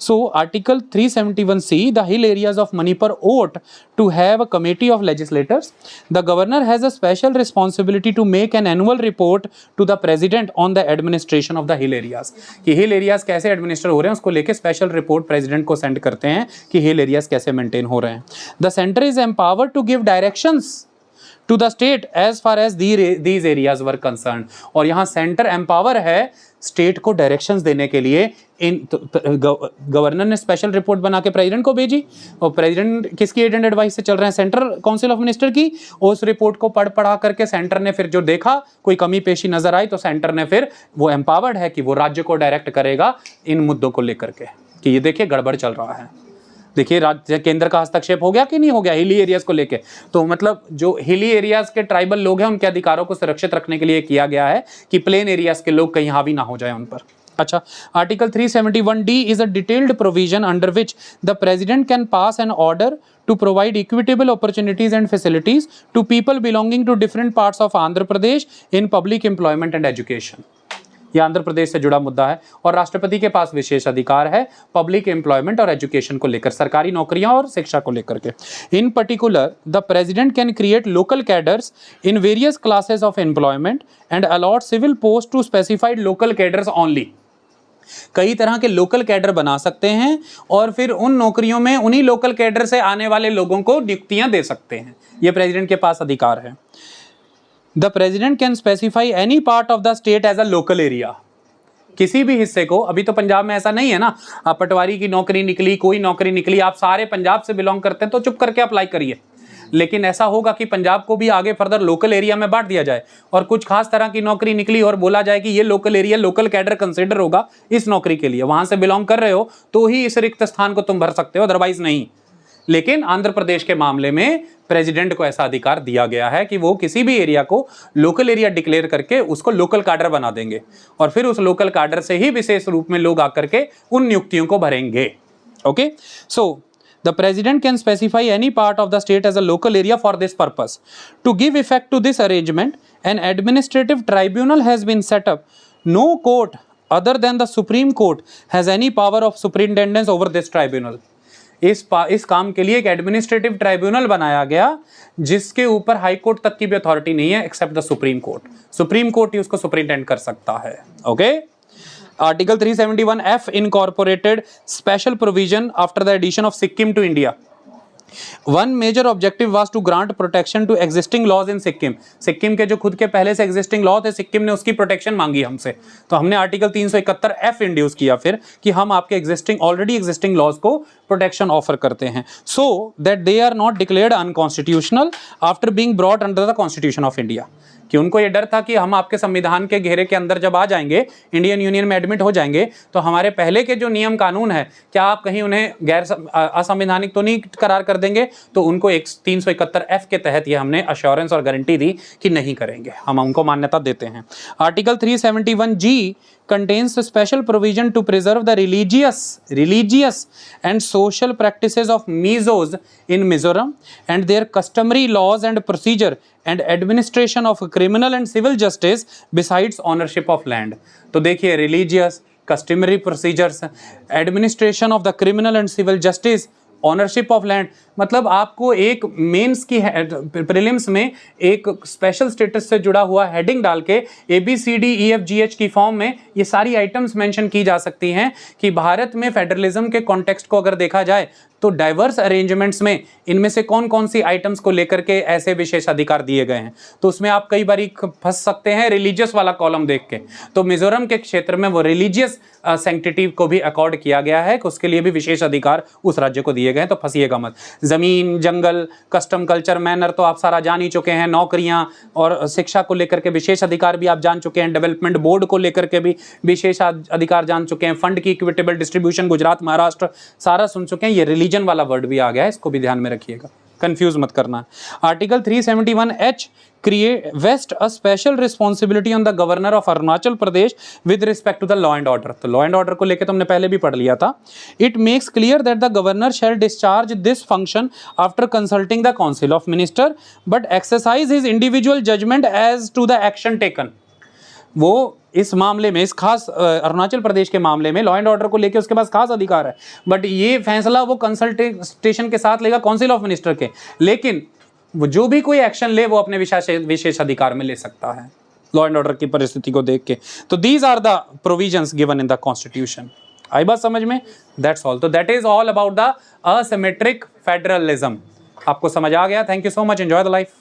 So article 371C the hill areas of Manipur ought to have a committee of legislators. The governor has a special responsibility to make an annual report to the president on the administration of the hill areas. कि हिल एरियाज कैसे एडमिनिस्टर हो रहे हैं उसको लेकर स्पेशल रिपोर्ट प्रेसिडेंट को सेंड करते हैं कि हिल एरियाज कैसे मेंटेन हो रहे हैं। The centre is empowered to give directions to the state as far as these areas were concerned। और यहाँ सेंटर एम्पावर है स्टेट को डायरेक्शंस देने के लिए। गवर्नर ने स्पेशल रिपोर्ट बना के प्रेसिडेंट को भेजी और प्रेसिडेंट किसकी एड एंड एडवाइस से चल रहे हैं, सेंट्रल काउंसिल ऑफ मिनिस्टर की। उस रिपोर्ट को पढ़ा करके सेंटर ने फिर जो देखा कोई कमी पेशी नजर आई तो सेंटर ने फिर वो एम्पावर्ड है कि वो राज्य को डायरेक्ट करेगा इन मुद्दों को लेकर के कि ये देखिए गड़बड़ चल रहा है, देखिए राज्य केंद्र का हस्तक्षेप हो गया कि नहीं हो गया हिली एरियाज को लेके। तो मतलब जो हिली एरियाज के ट्राइबल लोग हैं उनके अधिकारों को सुरक्षित रखने के लिए किया गया है कि प्लेन एरियाज के लोग कहीं हावी ना हो जाए उन पर। अच्छा, article 371D is a detailed provision under which the president can pass an order to provide equitable opportunities and facilities to people belonging to different parts of Andhra Pradesh in public employment and education। यह आंध्र प्रदेश से जुड़ा मुद्दा है और राष्ट्रपति के पास विशेष अधिकार है पब्लिक एम्प्लॉयमेंट और एजुकेशन को लेकर, सरकारी नौकरियां और शिक्षा को लेकर के। In particular the president can create local cadres in various classes of employment and allot civil post to specified local cadres only. कई तरह के लोकल कैडर बना सकते हैं और फिर उन नौकरियों में उन्हीं लोकल कैडर से आने वाले लोगों को नियुक्तियां दे सकते हैं। यह प्रेसिडेंट के पास अधिकार है। The president can specify any part of the state as a local area। किसी भी हिस्से को, अभी तो पंजाब में ऐसा नहीं है ना, आप पटवारी की नौकरी निकली, कोई नौकरी निकली, आप सारे पंजाब से बिलोंग करते हैं तो चुप करके अप्लाई करिए। लेकिन ऐसा होगा कि पंजाब को भी आगे फर्दर लोकल एरिया में बांट दिया जाए और कुछ खास तरह की नौकरी निकली और बोला जाए कि ये local area local cadre consider होगा इस नौकरी के लिए, वहां से बिलोंग कर रहे हो तो ही इस रिक्त स्थान को तुम भर सकते हो, अदरवाइज नहीं। लेकिन आंध्र प्रदेश के मामले में प्रेसिडेंट को ऐसा अधिकार दिया गया है कि वो किसी भी एरिया को लोकल एरिया डिक्लेयर करके उसको लोकल कैडर बना देंगे और फिर उस लोकल कैडर से ही विशेष रूप में लोग आकर के उन नियुक्तियों को भरेंगे। Okay, so the president can specify any part of the state as a local area for this purpose। to give effect to this arrangement, an administrative tribunal has been set up। no court other than the Supreme Court has any power of superintendence over this tribunal। इस काम के लिए एक एडमिनिस्ट्रेटिव ट्राइब्यूनल बनाया गया जिसके ऊपर हाई कोर्ट तक की भी अथॉरिटी नहीं है except the supreme court. Supreme court ही उसको सुपरिंटेंड कर सकता है। Okay, article 371F incorporated special provision after the addition of Sikkim to India. One major objective was to grant protection to existing laws in Sikkim. Sikkim के जो खुद के पहले से एग्जिस्टिंग लॉ थे, सिक्किम ने उसकी प्रोटेक्शन मांगी हमसे, तो हमने आर्टिकल 371F इंड्यूस किया फिर कि हम आपके ऑलरेडी एग्जिस्टिंग लॉज को प्रोटेक्शन ऑफर करते हैं so that they are not declared unconstitutional after being brought under the constitution of India. कि उनको ये डर था कि हम आपके संविधान के घेरे के अंदर जब आ जाएंगे, इंडियन यूनियन में एडमिट हो जाएंगे, तो हमारे पहले के जो नियम कानून है क्या आप कहीं उन्हें गैर असंवैधानिक तो नहीं करार कर देंगे। तो उनको 371F के तहत ये हमने अश्योरेंस और गारंटी दी कि नहीं करेंगे, हम उनको मान्यता देते हैं। Article 371G contains a special provision to preserve the religious and social practices of Mizos in Mizoram and their customary laws and procedure and administration of criminal and civil justice besides ownership of land. तो देखिए, religious, customary procedures, administration of the criminal and civil justice, ownership of land, मतलब आपको एक मेंस की प्रीलिम्स में एक स्पेशल स्टेटस से जुड़ा हुआ हेडिंग डाल के ABCDEFGH की फॉर्म में ये सारी आइटम्स मेंशन की जा सकती हैं कि भारत में फेडरलिज्म के कॉन्टेक्स्ट को अगर देखा जाए तो डाइवर्स अरेंजमेंट्स में इनमें से कौन कौन सी आइटम्स को लेकर के ऐसे विशेष अधिकार दिए गए हैं। तो उसमें आप कई बार फंस सकते हैं रिलीजियस वाला कॉलम देख के। तो मिजोरम के क्षेत्र में वो रिलीजियस सैंक्टिटी को भी अकॉर्ड किया गया है कि उसके लिए भी विशेष अधिकार उस राज्य को दिए गए हैं, तो फंसिएगा मत। जमीन, जंगल, कस्टम, कल्चर, मैनर तो आप सारा जान ही चुके हैं। नौकरियां और शिक्षा को लेकर के विशेष अधिकार भी आप जान चुके हैं। डेवलपमेंट बोर्ड को लेकर के भी विशेष अधिकार जान चुके हैं। फंड की इक्विटेबल डिस्ट्रीब्यूशन गुजरात, महाराष्ट्र सारा सुन चुके हैं। ये रिलीजन वाला वर्ड भी आ गया है, इसको भी ध्यान में रखिएगा, कंफ्यूज मत करना। Article 371H create vest a special responsibility on the governor of Arunachal Pradesh with respect to the law and order। तो law and order को लेके तो हमने पहले भी पढ़ लिया था। It makes clear that the governor shall discharge this function after consulting the council of minister but exercise his individual judgment as to the action taken। वो इस मामले में, इस खास अरुणाचल प्रदेश के मामले में लॉ एंड ऑर्डर को लेकर उसके पास खास अधिकार है, बट ये फैसला वो कंसल्टेशन के साथ लेगा काउंसिल ऑफ मिनिस्टर के, लेकिन वो जो भी कोई एक्शन ले वो अपने विशेष अधिकार में ले सकता है लॉ एंड ऑर्डर की परिस्थिति को देख के। तो these are the provisions given in the constitution. आई बात समझ में? That's all. तो that is all about the asymmetric federalism. आपको समझ आ गया? Thank you so much, enjoy the life.